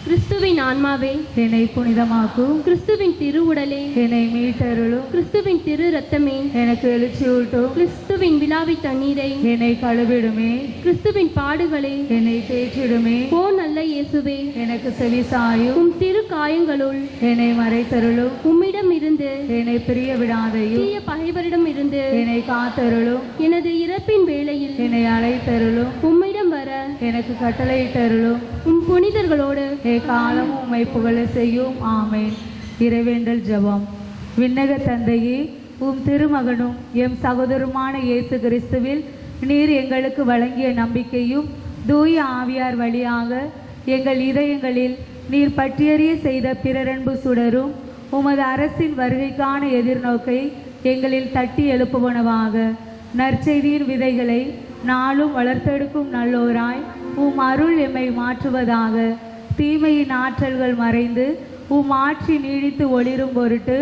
கிறிஸ்துவின் ஆன்மாவே, என்னை புனிதமாக்கும், கிறிஸ்துவின் திருவுடலே, என்னை மீட்டருளும், கிறிஸ்துவின் திரு ரத்தமே, எனக்கு எழுச்சியூட்டும், கிறிஸ்துவின் விலாவி தண்ணீரை, என்னை கழுவிடுமே, கிறிஸ்துவின் பாடுகளே, என்னை தேற்றிடுமே, ஓ நல்ல இயேசுவே, எனக்கு செவிசாயும், உம் திரு காயங்களுள் என்னை மறைத்தருளும், உம்மிடம் இருந்து என்னை பிரிய விடாதையும், தீய பகைவரிடம் இருந்து என்னை காத்தருளும், எனது இறப்பின் வேளையில் என்னை அழைத்தருளும், உம்மிடம் வர எனக்கு கட்டளையிட்டருளும், உம் புனிதர்களோடு காலமும் உம்மை புகழ செய்யும். ஆமேன். இறைவேண்டல் ஜெபம். விண்ணக தந்தையே, உம் திருமகனும் எம் சகோதரருமான இயேசு கிறிஸ்துவில் நீர் எங்களுக்கு வழங்கிய நம்பிக்கையும் தூய ஆவியார் வழியாக எங்கள் இதயங்களில் நீர் பற்றியறிய செய்த பிறரன்பு சுடரும் உமது அரசின் வருகைக்கான எதிர்நோக்கை எங்களில் தட்டி எழுப்புவனவாக. நற்செய்தியின் விதைகளை நாளும் வளர்த்தெடுக்கும் நல்லோராய் உம் அருள் எம்மை மாற்றுவதாக. தீமையின் ஆற்றல்கள் மறைந்து உம் ஆட்சி நீடித்து ஒளிரும் பொருட்டு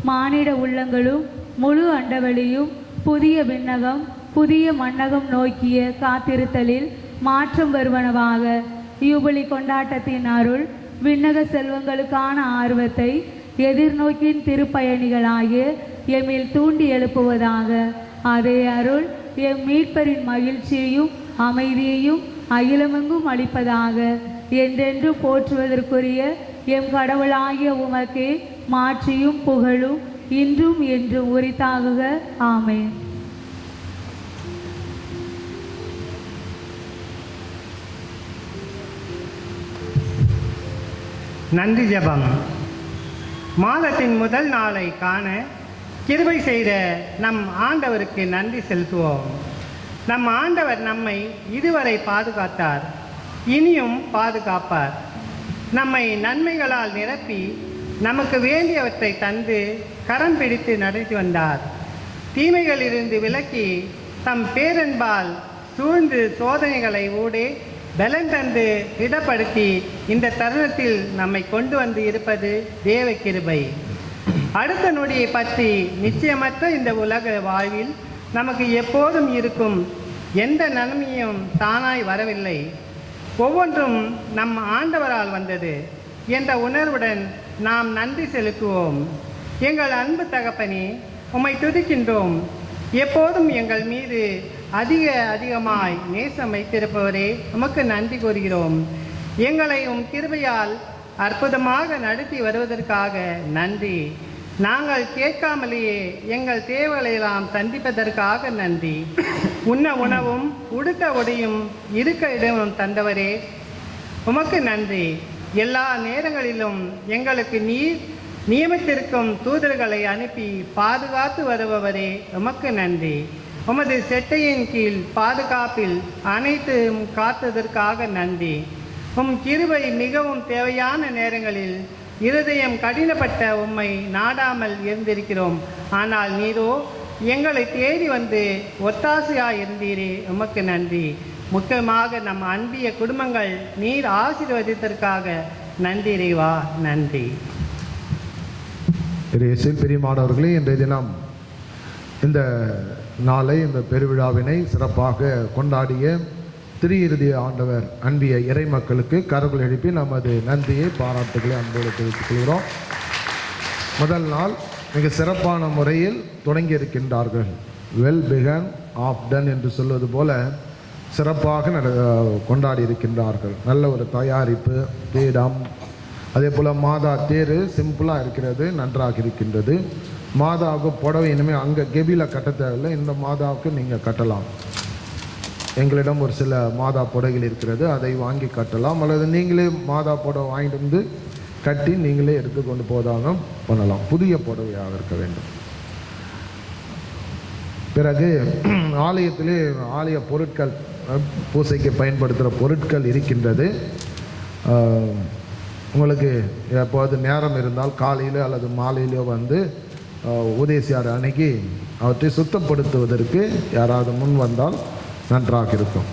மானிட உள்ளங்களும் முழு அண்டவெளியும் புதிய விண்ணகம் புதிய மண்ணகம் நோக்கிய காத்திருத்தலில் மாற்றம் வருவனவாக. யூபிலி கொண்டாட்டத்தின் அருள் விண்ணக செல்வங்களுக்கான ஆர்வத்தை எதிர்நோக்கின் திருப்பயணிகளாகிய எம்மில் தூண்டி எழுப்புவதாக. அதே அருள் எம் மீட்பரின் மகிழ்ச்சியையும் அமைதியையும் அகிலமெங்கும் அளிப்பதாக. என்றென்று போற்றுவதற்குரிய எம் கடவுளாகிய உமக்கே மாட்சியும் புகழும் இன்றும் என்றும் உரித்தாகுக. ஆமென். நன்றி ஜெபம். மாதத்தின் முதல் நாளை காண கிருபை செய்த நம் ஆண்டவருக்கு நன்றி செலுத்துவோம். நம் ஆண்டவர் நம்மை இதுவரை பாதுகாத்தார், இனியும் பாதுகாப்பார். நம்மை நன்மைகளால் நிரப்பி நமக்கு வேண்டியவற்றை தந்து கரம் பிடித்து நடத்தி வந்தார். தீமைகளிலிருந்து விலக்கி தம் பேரன்பால் சூழ்ந்து சோதனைகளை ஊடே பலன் தந்து திடப்படுத்தி இந்த தருணத்தில் நம்மை கொண்டு வந்து இருப்பது தேவ கிருபை. அடுத்த நொடியை பற்றி நிச்சயமற்ற இந்த உலக வாழ்வில் நமக்கு எப்போதும் இருக்கும் எந்த நன்மையும் தானாய் வரவில்லை. ஒவ்வொன்றும் நம் ஆண்டவரால் வந்தது என்ற உணர்வுடன் நாம் நன்றி செலுத்துவோம். எங்கள் அன்பு தகப்பனே, உம்மை துதிக்கின்றோம். எப்போதும் எங்கள் மீது அதிகமாய் நேசம் வைத்திருப்பவரே, உமக்கு நன்றி கூறுகிறோம். எங்களை உம் கிருபையால் அற்புதமாக நடத்தி வருவதற்காக நன்றி. நாங்கள் கேட்காமலேயே எங்கள் தேவைகளெல்லாம் சந்திப்பதற்காக நன்றி. உண்ண உணவும் உடுக்க உடையும் இருக்க இடமும் தந்தவரே, உமக்கு நன்றி. எல்லா நேரங்களிலும் எங்களுக்கு நீர் நியமித்திருக்கும் தூதர்களை அனுப்பி பாதுகாத்து வருபவரே உமக்கு நன்றி. உமது செட்டையின் கீழ் பாதுகாப்பில் அனைத்தும் காத்ததற்காக நன்றி. உம் கிருபை மிகவும் தேவையான நேரங்களில் இருதயம் கடினப்பட்ட உம்மை நாடாமல் இருந்திருக்கிறோம். ஆனால் நீரோ எங்களை தேடி வந்து ஒத்தாசையாய் இருந்தீரே, உமக்கு நன்றி. முக்கியமாக நம் அன்பிய குடும்பங்கள் நீர் ஆசீர்வதித்ததற்காக நன்றி இறைவா, நன்றி. பிரியமானவர்களே, இன்றைய தினம் இந்த நாளை, இந்த பெருவிழாவினை சிறப்பாக கொண்டாடிய திரு ஆண்டவர் அன்பிய இறை மக்களுக்கு கரங்கள் எழுப்பி நமது நன்றியை பாராட்டுகளை அன்போடு தெரிவித்துக் கொள்கிறோம். முதல் நாள் மிக சிறப்பான முறையில் தொடங்கி இருக்கின்றார்கள். வெல் பிகன் ஆஃப் டன் என்று சொல்வது போல சிறப்பாக கொண்டாடி இருக்கின்றார்கள். நல்ல ஒரு தயாரிப்பு, தேடம், அதே போல் மாதா தேர் சிம்பிளாக இருக்கிறது, நன்றாக இருக்கின்றது. மாதாவுக்கு புடவை இனிமேல் அங்கே கெபியில் கட்ட தேவையில்லை, இந்த மாதாவுக்கு நீங்கள் கட்டலாம். எங்களிடம் ஒரு சில மாதா புடவைகள் இருக்கிறது, அதை வாங்கி கட்டலாம். அல்லது நீங்களே மாதா புடவை வாங்கிட்டு வந்து கட்டி நீங்களே எடுத்துக்கொண்டு போதாலும் பண்ணலாம். புதிய புடவையாக இருக்க வேண்டும். பிறகு ஆலயத்திலே ஆலய பொருட்கள், பூசைக்கு பயன்படுத்துகிற பொருட்கள் இருக்கின்றது. உங்களுக்கு எப்போது நேரம் இருந்தால் காலையில் அல்லது மாலையிலோ வந்து உதயசியார் அன்னைக்கு அவற்றை சுத்தப்படுத்துவதற்கு யாராவது முன் வந்தால் நன்றாக இருக்கும்.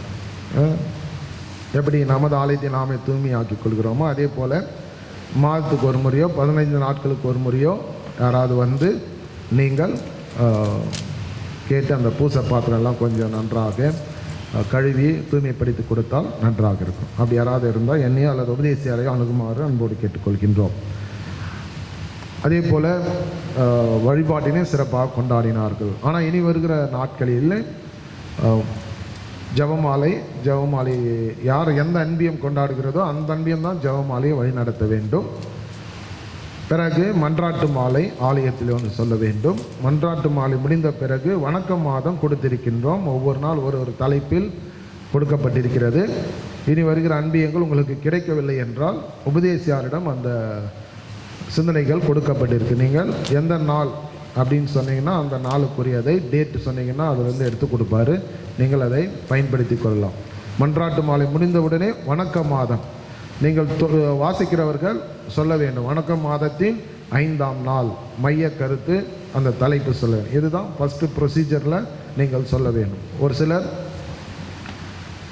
எப்படி நமது ஆலயத்தை நாமே தூய்மையாக்கி கொள்கிறோமோ அதே போல் மாதத்துக்கு ஒரு முறையோ 15 நாட்களுக்கு ஒரு முறையோ யாராவது வந்து நீங்கள் கேட்டு அந்த பூசை பாத்திரம்லாம் கொஞ்சம் நன்றாக கழுவி தூய்மைப்படுத்தி கொடுத்தால் நன்றாக இருக்கும். அப்படி யாராவது இருந்தால் என்னையோ அல்லது உபதேசியாரையோ அணுகுமாறு அன்போடு கேட்டுக்கொள்கின்றோம். அதே போல் வழிபாட்டினை சிறப்பாக கொண்டாடினார்கள். ஆனால் இனி வருகிற நாட்களில் ஜெபமாலை யார் எந்த அன்பியம் கொண்டாடுகிறதோ அந்த அன்பியம் தான் ஜெபமாலையை வழி நடத்த வேண்டும். பிறகு மன்றாட்டு மாலை ஆலயத்தில் வந்து சொல்ல வேண்டும். மன்றாட்டு மாலை முடிந்த பிறகு வணக்க மாதம் கொடுத்திருக்கின்றோம். ஒவ்வொரு நாள் ஒரு தலைப்பில் கொடுக்கப்பட்டிருக்கிறது. இனி வருகிற அன்பியங்கள் உங்களுக்கு கிடைக்கவில்லை என்றால் உபதேசியாரிடம் அந்த சிந்தனைகள் கொடுக்கப்பட்டிருக்கு. நீங்கள் எந்த நாள் அப்படின்னு சொன்னீங்கன்னா அந்த நாளுக்குரியதை டேட்டு சொன்னீங்கன்னா அதிலிருந்து எடுத்து கொடுப்பாரு. நீங்கள் அதை பயன்படுத்தி கொள்ளலாம். மன்றாட்டு மாலை முடிந்தவுடனே வணக்க மாதம் நீங்கள் வாசிக்கிறவர்கள் சொல்ல வேண்டும். வணக்க மாதத்தின் 5ஆம் நாள் மைய கருத்து அந்த தலைப்பு சொல்ல வேண்டும். இதுதான் ஃபஸ்ட்டு ப்ரொசீஜரில் நீங்கள் சொல்ல வேண்டும். ஒரு சிலர்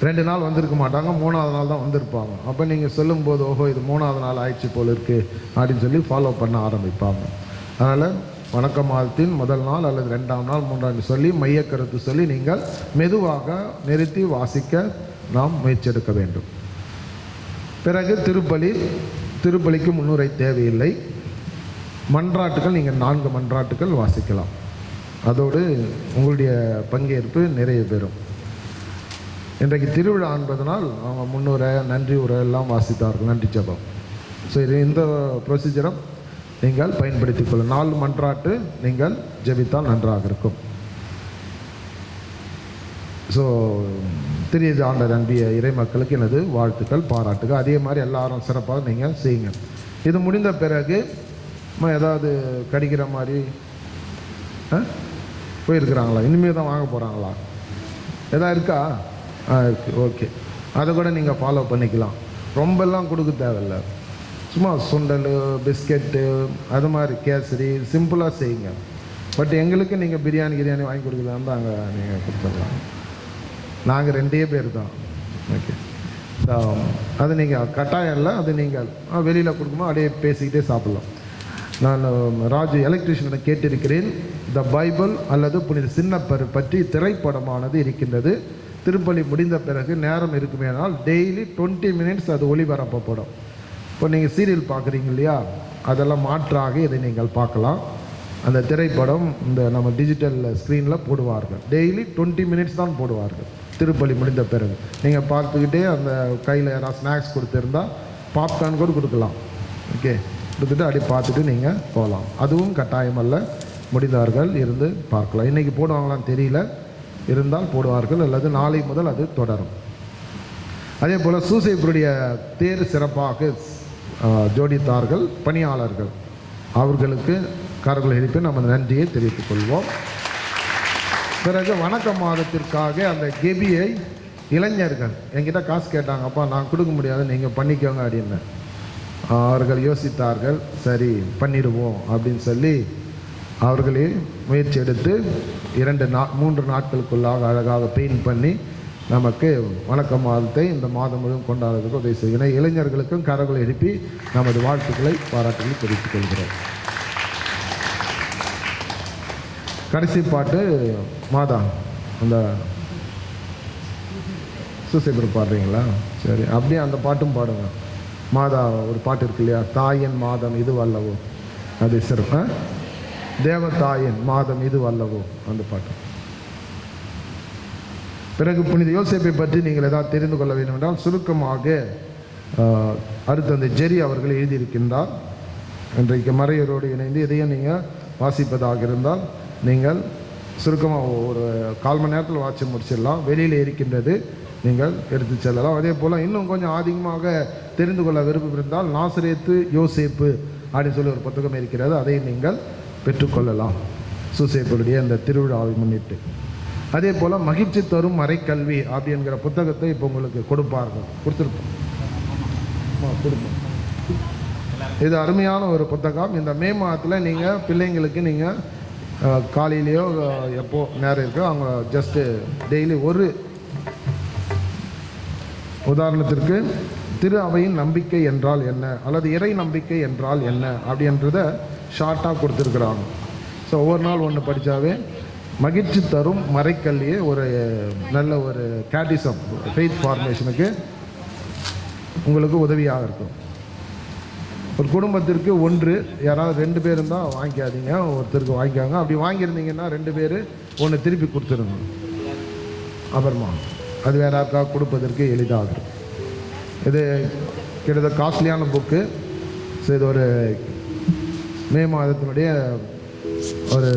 2 நாள் வந்திருக்க மாட்டாங்க, 3ஆவது நாள் தான் வந்திருப்பாங்க. அப்போ நீங்கள் சொல்லும்போது ஓஹோ இது 3ஆவது நாள் ஆயிடுச்சு போல் இருக்குது அப்படின்னு சொல்லி ஃபாலோ பண்ண ஆரம்பிப்பாங்க. அதனால் வணக்க மாதத்தின் முதல் நாள் அல்லது 2ஆம் நாள் 3ஆம் சொல்லி மைய கருத்து சொல்லி நீங்கள் மெதுவாக நிறுத்தி வாசிக்க நாம் முயற்சி எடுக்க வேண்டும். பிறகு திருப்பலிக்கு முன்னுரை தேவையில்லை. மன்றாட்டுகள் நீங்கள் 4 மன்றாட்டுகள் வாசிக்கலாம். அதோடு உங்களுடைய பங்கேற்பு நிறைய பெறும். இன்றைக்கு திருவிழா என்பதனால் அவங்க முன்னுரை, நன்றி உரை எல்லாம் வாசித்தார்கள், நன்றி ஜெபம். ஸோ இந்த ப்ரொசீஜரை நீங்கள் பயன்படுத்திக் கொள்ள 4 மன்றாட்டு நீங்கள் ஜெபித்தால் நன்றாக இருக்கும். ஸோ திரு ஆண்டவர் அன்பிய இறை மக்களுக்கு எனது வாழ்த்துக்கள், பாராட்டுகள். அதே மாதிரி எல்லாரும் சிறப்பாக நீங்கள் செய்யுங்க. இது முடிந்த பிறகு ஏதாவது கடிக்கிற மாதிரி போயிருக்கிறாங்களா, இனிமேல் தான் வாங்க போகிறாங்களா, எதாவது இருக்கா? இருக்கு, ஓகே. அதை கூட நீங்கள் ஃபாலோ பண்ணிக்கலாம். ரொம்பெல்லாம் கொடுக்க தேவையில்லை. சும்மா சுண்டல், பிஸ்கெட்டு, அது மாதிரி கேசரி சிம்பிளாக செய்யுங்க. பட் எங்களுக்கு நீங்கள் பிரியாணி வாங்கி கொடுக்கலாம் தான் அங்கே நீங்கள் கொடுத்துடலாம். நாங்கள் 2 பேர் தான். ஓகே. ஸோ அது நீங்கள் கட்டாயம் இல்லை, அது நீங்கள் வெளியில் கொடுக்கும்போது அப்படியே பேசிக்கிட்டே சாப்பிட்லாம். நான் ராஜு எலக்ட்ரிஷியனை கேட்டிருக்கிறேன். த பைபிள் அல்லது புனித சின்னப்பர் பற்றி திரைப்படமானது இருக்கின்றது. திருப்பலி முடிந்த பிறகு நேரம் இருக்குமேனால் டெய்லி 20 மினிட்ஸ் அது ஒளிபரப்பப்படும். இப்போ நீங்கள் சீரியல் பார்க்குறீங்க இல்லையா, அதெல்லாம் மாற்றாக இதை நீங்கள் பார்க்கலாம். அந்த திரைப்படம் இந்த நம்ம டிஜிட்டல் ஸ்க்ரீனில் போடுவார்கள். டெய்லி 20 மினிட்ஸ் தான் போடுவார்கள் திருப்பலி முடிந்த பிறகு. நீங்கள் பார்த்துக்கிட்டே அந்த கையில் யாராவது ஸ்நாக்ஸ் கொடுத்துருந்தா பாப்கார்ன் கூட கொடுக்கலாம். ஓகே, கொடுத்துட்டு அப்படி பார்த்துட்டு நீங்கள் போகலாம். அதுவும் கட்டாயமல்ல, முடிந்தார்கள் இருந்து பார்க்கலாம். இன்றைக்கி போடுவாங்களான்னு தெரியல, இருந்தால் போடுவார்கள், அல்லது நாளை முதல் அது தொடரும். அதே போல் சூசைப்பருடைய தேர் சிறப்பாக ஜோடித்தார்கள் பணியாளர்கள் அவர்களுக்கு கரங்களை எழுப்பி நம்ம நன்றியை தெரிவித்துக் கொள்வோம். பிறகு வணக்க மாதத்திற்காக அந்த கெபியை இளைஞர்கள் என்கிட்ட காசு கேட்டாங்க, அப்பா நான் கொடுக்க முடியாது நீங்கள் பண்ணிக்கோங்க அப்படின்னு. அவர்கள் யோசித்தார்கள், சரி பண்ணிடுவோம் அப்படின்னு சொல்லி அவர்களே முயற்சி எடுத்து 3 நாட்களுக்குள்ளாக அழகாக பெயிண்ட் பண்ணி நமக்கு வணக்க மாதத்தை இந்த மாதம் முழுவதும் கொண்டாடுறதுக்கு உதவி செய்கிறேன். இளைஞர்களுக்கும் கரங்களை எழுப்பி நமது வாழ்த்துக்களை பாராட்டுகளை தெரிவித்துக் கொள்கிறோம். கடைசி பாட்டு மாதா அந்த சூசைபர் பாடுறீங்களா? சரி, அப்படியே அந்த பாட்டும் பாடுங்க. மாதா ஒரு பாட்டு இருக்கு இல்லையா, தாயின் மாதம் இது வல்லவோ, அது சிறப்பு. தேவதாயின் மாதம் இது வல்லவோ, அந்த பாட்டு. பிறகு புனித யோசேப்பை பற்றி நீங்கள் ஏதாவது தெரிந்து கொள்ள வேண்டும் என்றால் சுருக்கமாக அருத்தந்தை ஜெரி அவர்கள் எழுதியிருக்கின்றார். இன்றைக்கு மறையரோடு இணைந்து இதையும் நீங்கள் வாசிப்பதாக இருந்தால் நீங்கள் சுருக்கமாக ஒரு 1/4 மணி நேரத்தில் வாட்சி முடிச்சிடலாம். வெளியில் இருக்கின்றது, நீங்கள் எடுத்து செல்லலாம். அதே போல் இன்னும் கொஞ்சம் அதிகமாக தெரிந்து கொள்ள விருப்பம் இருந்தால் நாசரேத்து யோசேப்பு அப்படின்னு சொல்லி ஒரு புத்தகம் இருக்கிறது, அதை நீங்கள் பெற்றுக்கொள்ளலாம் சூசேப்பருடைய அந்த திருவிழாவை முன்னிட்டு. அதே போல் மகிழ்ச்சி தரும் மறைக்கல்வி அப்படிங்கிற புத்தகத்தை இப்போ உங்களுக்கு கொடுப்பார்கள், கொடுத்துருப்போம். இது அருமையான ஒரு புத்தகம். இந்த மே மாதத்தில் நீங்கள் பிள்ளைங்களுக்கு நீங்கள் காலையிலேயோ எப்போ நேரம் இருக்கோ அவங்க ஜஸ்ட்டு டெய்லி ஒரு உதாரணத்திற்கு திரு அவையின் நம்பிக்கை என்றால் என்ன அல்லது இறை நம்பிக்கை என்றால் என்ன அப்படின்றத ஷார்ட்டாக கொடுத்துருக்குறாங்க. ஸோ ஒவ்வொரு நாள் ஒன்று படித்தாவே மகிழ்ச்சி தரும் மறைக்கல்வியே ஒரு நல்ல ஒரு கேட்டிசம் ஃபெய்த் ஃபார்மேஷனுக்கு உங்களுக்கு உதவியாக இருக்கும். ஒரு குடும்பத்திற்கு ஒன்று, யாராவது 2 பேர் இருந்தால் வாங்கிக்காதீங்க, ஒருத்தருக்கு வாங்கிக்காங்க. அப்படி வாங்கியிருந்தீங்கன்னா 2 பேர் ஒன்று திருப்பி கொடுத்துருங்க, அப்புறமா அது வேறு யாருக்காக கொடுப்பதற்கு எளிதாகும். இது கிட்டத்தட்ட காஸ்ட்லியான புக்கு. ஸோ இது ஒரு மே மாதத்தினுடைய ஒரு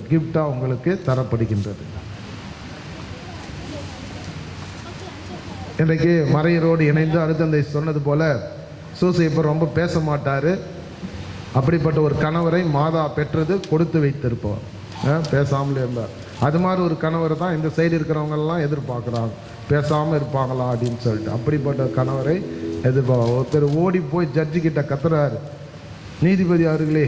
கிஃப்டாக உங்களுக்கு தரப்படுகின்றது. இன்றைக்கு மறையரோடு இணைந்து அருத்தந்தை சொன்னது போல சூசையப்பர் ரொம்ப பேச மாட்டார். அப்படிப்பட்ட ஒரு கணவரை மாதா பெற்றது கொடுத்து வைத்திருப்போம், பேசாமலே இருந்தார். அது மாதிரி ஒரு கணவரை தான் இந்த சைடு இருக்கிறவங்கெல்லாம் எதிர்பார்க்குறாங்க, பேசாமல் இருப்பாங்களா அப்படின்னு சொல்லிட்டு. அப்படிப்பட்ட கணவரை எதிர்பார்க்க ஒருத்தர் ஓடி போய் ஜட்ஜி கிட்ட கத்துறாரு, நீதிபதி அவர்களே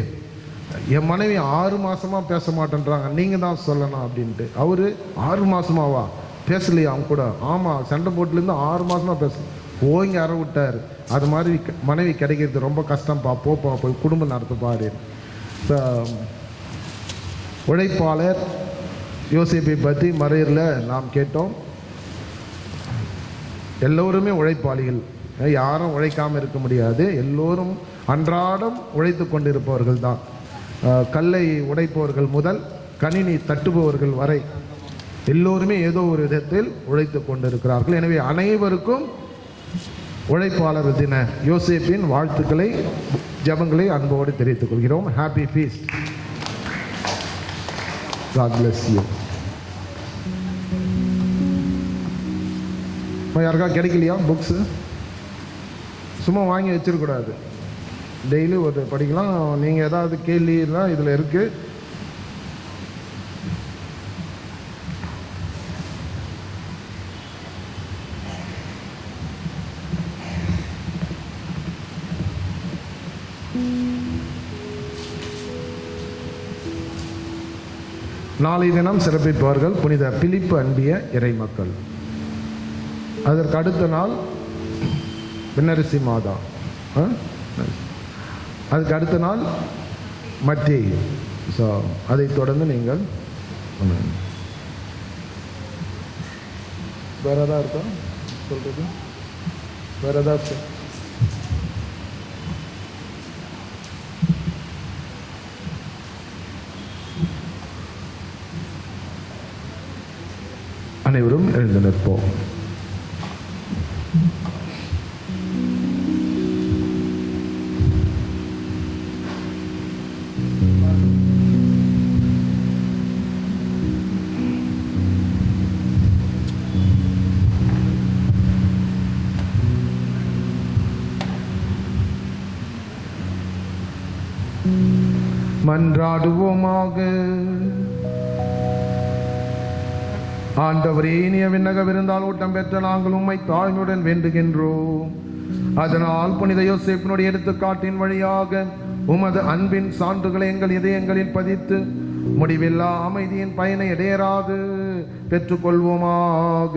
என் மனைவி 6 மாதமாக பேச மாட்டேன்றாங்க, நீங்கள் தான் சொல்லணும் அப்படின்ட்டு. அவர் 6 மாதமாவா பேசலையா அவங்க கூட? ஆமாம், சண்டை போட்டுலேருந்து 6 மாதமாக பேச போய்ங்க அற விட்டார். அது மாதிரி மனைவி கிடைக்கிறது ரொம்ப கஷ்டம்ப்பா, போப்பா போய் குடும்பம் நடத்துப்பாரு. உழைப்பாளர் யோசேப்பை பற்றி மறையரில் நாம் கேட்டோம். எல்லோருமே உழைப்பாளிகள், யாரும் உழைக்காமல் இருக்க முடியாது. எல்லோரும் அன்றாடம் உழைத்து கொண்டிருப்பவர்கள் தான். கல்லை உடைப்பவர்கள் முதல் கணினி தட்டுபவர்கள் வரை எல்லோருமே ஏதோ ஒரு விதத்தில் உழைத்து கொண்டிருக்கிறார்கள். எனவே அனைவருக்கும் உழைப்பாளர் தின யோசேப்பின் வாழ்த்துக்களை ஜபங்களை அன்போடு தெரிவித்துக் கொள்கிறோம். Happy feast. God bless you. யாருக்கா கிடைக்கலையா புக்ஸு? சும்மா வாங்கி வச்சிருக்கூடாது, டெய்லி ஒரு படிக்கலாம். நீங்கள் ஏதாவது கேள்விலாம் இதில் இருக்குது. நாளை தினம் சிறப்பிப்பார்கள் புனித பிலிப்பு அன்பிய இறை மக்கள். அதற்கு அடுத்த நாள் விண்ணரசி மாதா, அதுக்கு அடுத்த நாள் மத்திய. ஸோ அதை தொடர்ந்து நீங்கள் வேற ஏதாவது இருக்கா சொல்றது? வேற ஏதாவது அனைவரும் எழுந்து நிற்போம். மன்றாடுவோமாக. ஆண்டவரே, இனிய விண்ணக விருந்தால் ஊட்டம் பெற்ற நாங்கள் உம்மை தாழ்மையுடன் வேண்டுகின்றோம். அதனால் புனித யோசேப்பினுடைய எடுத்துக்காட்டின் வழியாக உமது அன்பின் சான்றுகளை எங்கள் இதயங்களில் பதித்து முடிவில்லா அமைதியின் பயனை இடையராது பெற்றுக்கொள்வோமாக.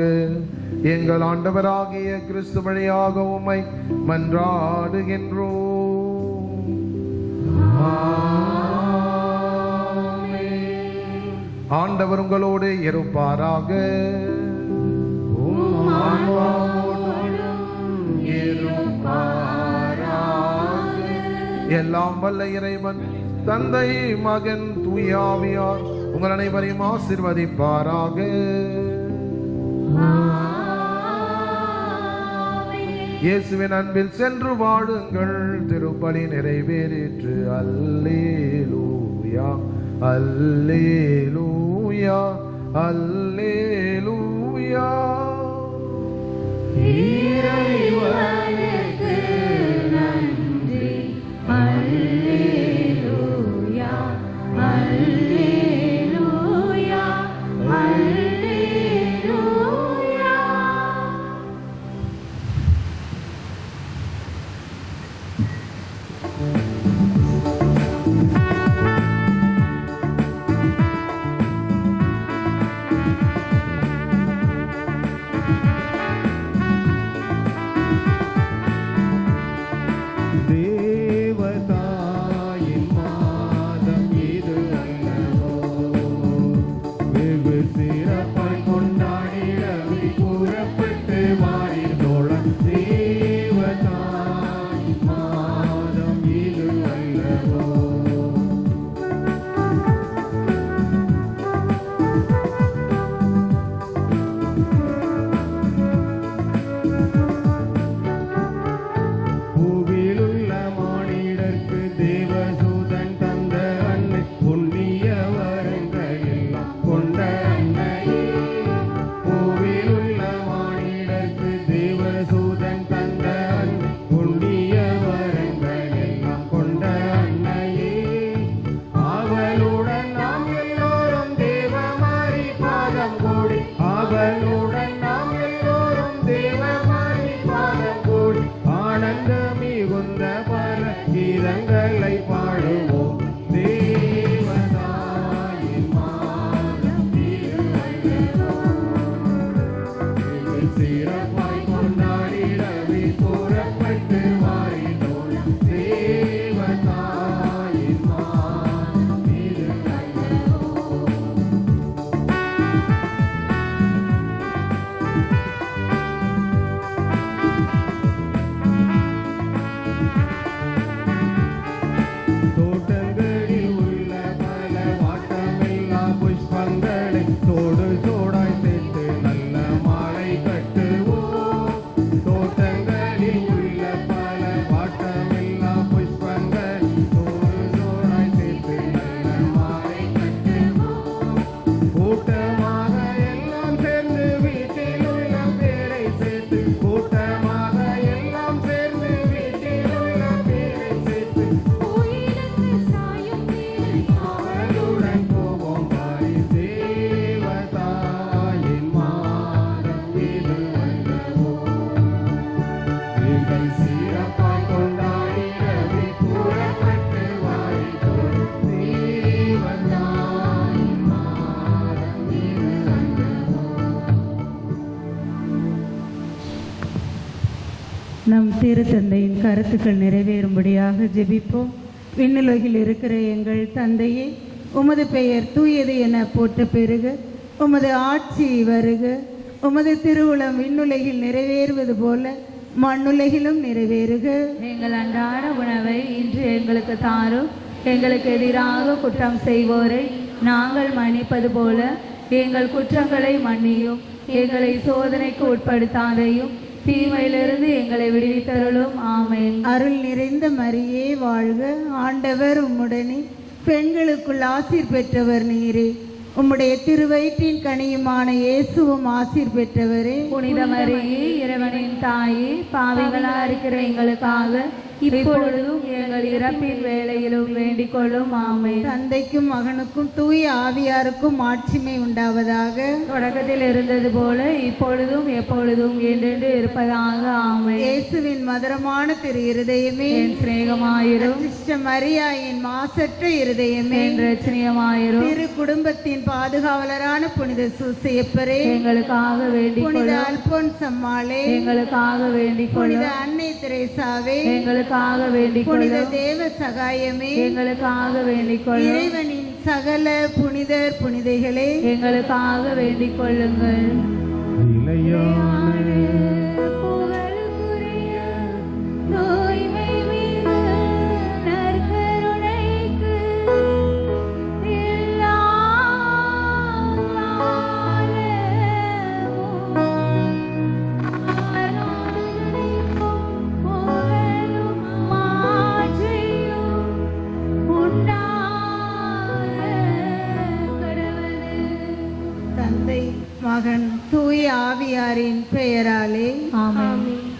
எங்கள் ஆண்டவராகிய கிறிஸ்து வழியாக உம்மை மன்றாடுகின்றோம். ஆண்டவர் உங்களோடு இருப்பாராக. எல்லாம் வல்ல இறைவன் தந்தை, மகன், தூய ஆவியார் உங்கள் அனைவரையும் ஆசீர்வதிப்பாராக. இயேசுவின் அன்பில் சென்று வாழுங்கள். திருப்பலி நிறைவேறிற்று. அல்லேலூயா, அல்லேலூயா, அல்லேலூயா. இறைவனுக்கு நன்றி. அல்லேலூயா, அல்லேலூயா, அல்லேலூயா. தேவதாயின் மாதம் இது அல்லவோ, வெகு சிறப்பாய் கொண்டாடிடவே புறப்பட்டு வாரிதோழம். தேவதாயின் மாதம் இது அல்லவோ. பூவிலுள்ள மானிடர்க்கு தேவதூதன் தந்த அன்னை, புண்ணிய வரங்கள் எல்லாம் கொண்ட அன்னையே. பூவிலுள்ள மானிடர்க்கு தேவதூதன் தந்த அன்னை, புண்ணிய வரங்கள் எல்லாம் கொண்ட அன்னையே. அவளுடன் நாம் எல்லோரும் தேவமாரி பாதம் கூடி, அவளுடன் நாம் எல்லோரும் தேவமாரி பாதம் கூடி ஆனந்த மிகுந்த பர கீதங்களை பாடுவோம். தேவதாயின் மாதம் இது அல்லவோ, வெகு சிறப்பாய் கொண்டாடிடவே புறப்பட்டு வாரிதோழம். தேவதாயின் மாதம் இது அல்லவோ. தோட்டங்களில் உள்ள பல வாட்டமில்லா புஷ்பங்களை தோடு தோடாய் சேர்த்து நல்ல மாலை கட்டுவோம். தோட்டங்களில் உள்ள பல வாட்டமில்லா புஷ்பங்கள் தோடு தோடாய் சேர்த்து நல்ல மாலை கட்டுவோம். கூட்டமாக எல்லாம் சேர்ந்து வீட்டில் உள்ள பேரை சேர்த்து, கூட்டமாக எல்லாம் சேர்ந்து வீட்டில் உள்ள பேரை சேர்த்து அவளுடன் போவோம் வாரி. தேவதாயின் மாதம் இது அல்லவோ, எங்கள் சிறப்பாய் கொண்டாடிடவே புறப்பட்டு வாரிதோழம். தேவதாயின் மாதம் இது அல்லவோ. நம் திருத்தந்தையின் கருத்துக்கள் நிறைவேறும்படியாக ஜெபிப்போம். விண்ணுலகில் இருக்கிற எங்கள் தந்தையே, உமது பெயர் தூயது என போற்ற பெருக, உமது ஆட்சி வருக, உமது திருவுளம் விண்ணுலகில் நிறைவேறுவது போல மண்ணுலகிலும் நிறைவேறுக. எங்கள் அன்றாட உணவை இன்று எங்களுக்கு தாரும். எங்களுக்கு எதிராக குற்றம் செய்வோரை நாங்கள் மன்னிப்பது போல எங்கள் குற்றங்களை மன்னியும். எங்களை சோதனைக்கு உட்படுத்தாதையும், தீமையிலிருந்து எங்களை விடுவித்தருளும். ஆமென். அருள் நிறைந்த மரியே வாழ்க, ஆண்டவர் உம்முடனே, பெண்களுக்குள் ஆசீர் பெற்றவர் நீரே. உம்முடைய திருவயிற்றின் கனியுமான இயேசுவும் ஆசீர் பெற்றவரே. புனித மரியே, இறைவனின் தாயே, பாவிகளா இருக்கிற எங்களுக்காக இப்பொழுதும் எங்கள் இறப்பின் வேளையிலும் வேண்டிக் கொள்ளும். ஆமென். தந்தைக்கும் மகனுக்கும் தூய ஆவியாருக்கும் மாட்சிமை உண்டாவதாக. தொடக்கத்தில் இருந்தது போல இப்பொழுதும் எப்பொழுதும் என்றென்று இருப்பதாக. ஆமென். இயேசுவின் மதுரமான திரு இருதயமே, என் சிநேகமாயிரும். அச்சிஷ்ட மரியாயின் மாசற்ற இருதயமே, என் இரட்சணியமாயிரும். திரு குடும்பத்தின் பாதுகாவலரான புனித சூசையப்பரே, எங்களுக்காக வேண்டிக் புனித கொள்ளும். அல்போன்ஸ் அம்மாளே, எங்களுக்காக வேண்டிக் புனித கொள்ளும். அன்னை தெரேசாவே, எங்களுக்காக வேண்டிக் புனித கொள்ளும். தேவ சகாயமே, எங்களுக்காக வேண்டிக் கொள்ளும். இறைவனின் சகல புனிதர் புனிதைகளே, எங்களுக்காக வேண்டிக் கொள்ளுங்கள். தந்தை மகன் தூய ஆவியாரின் பெயராலே ஆமென்.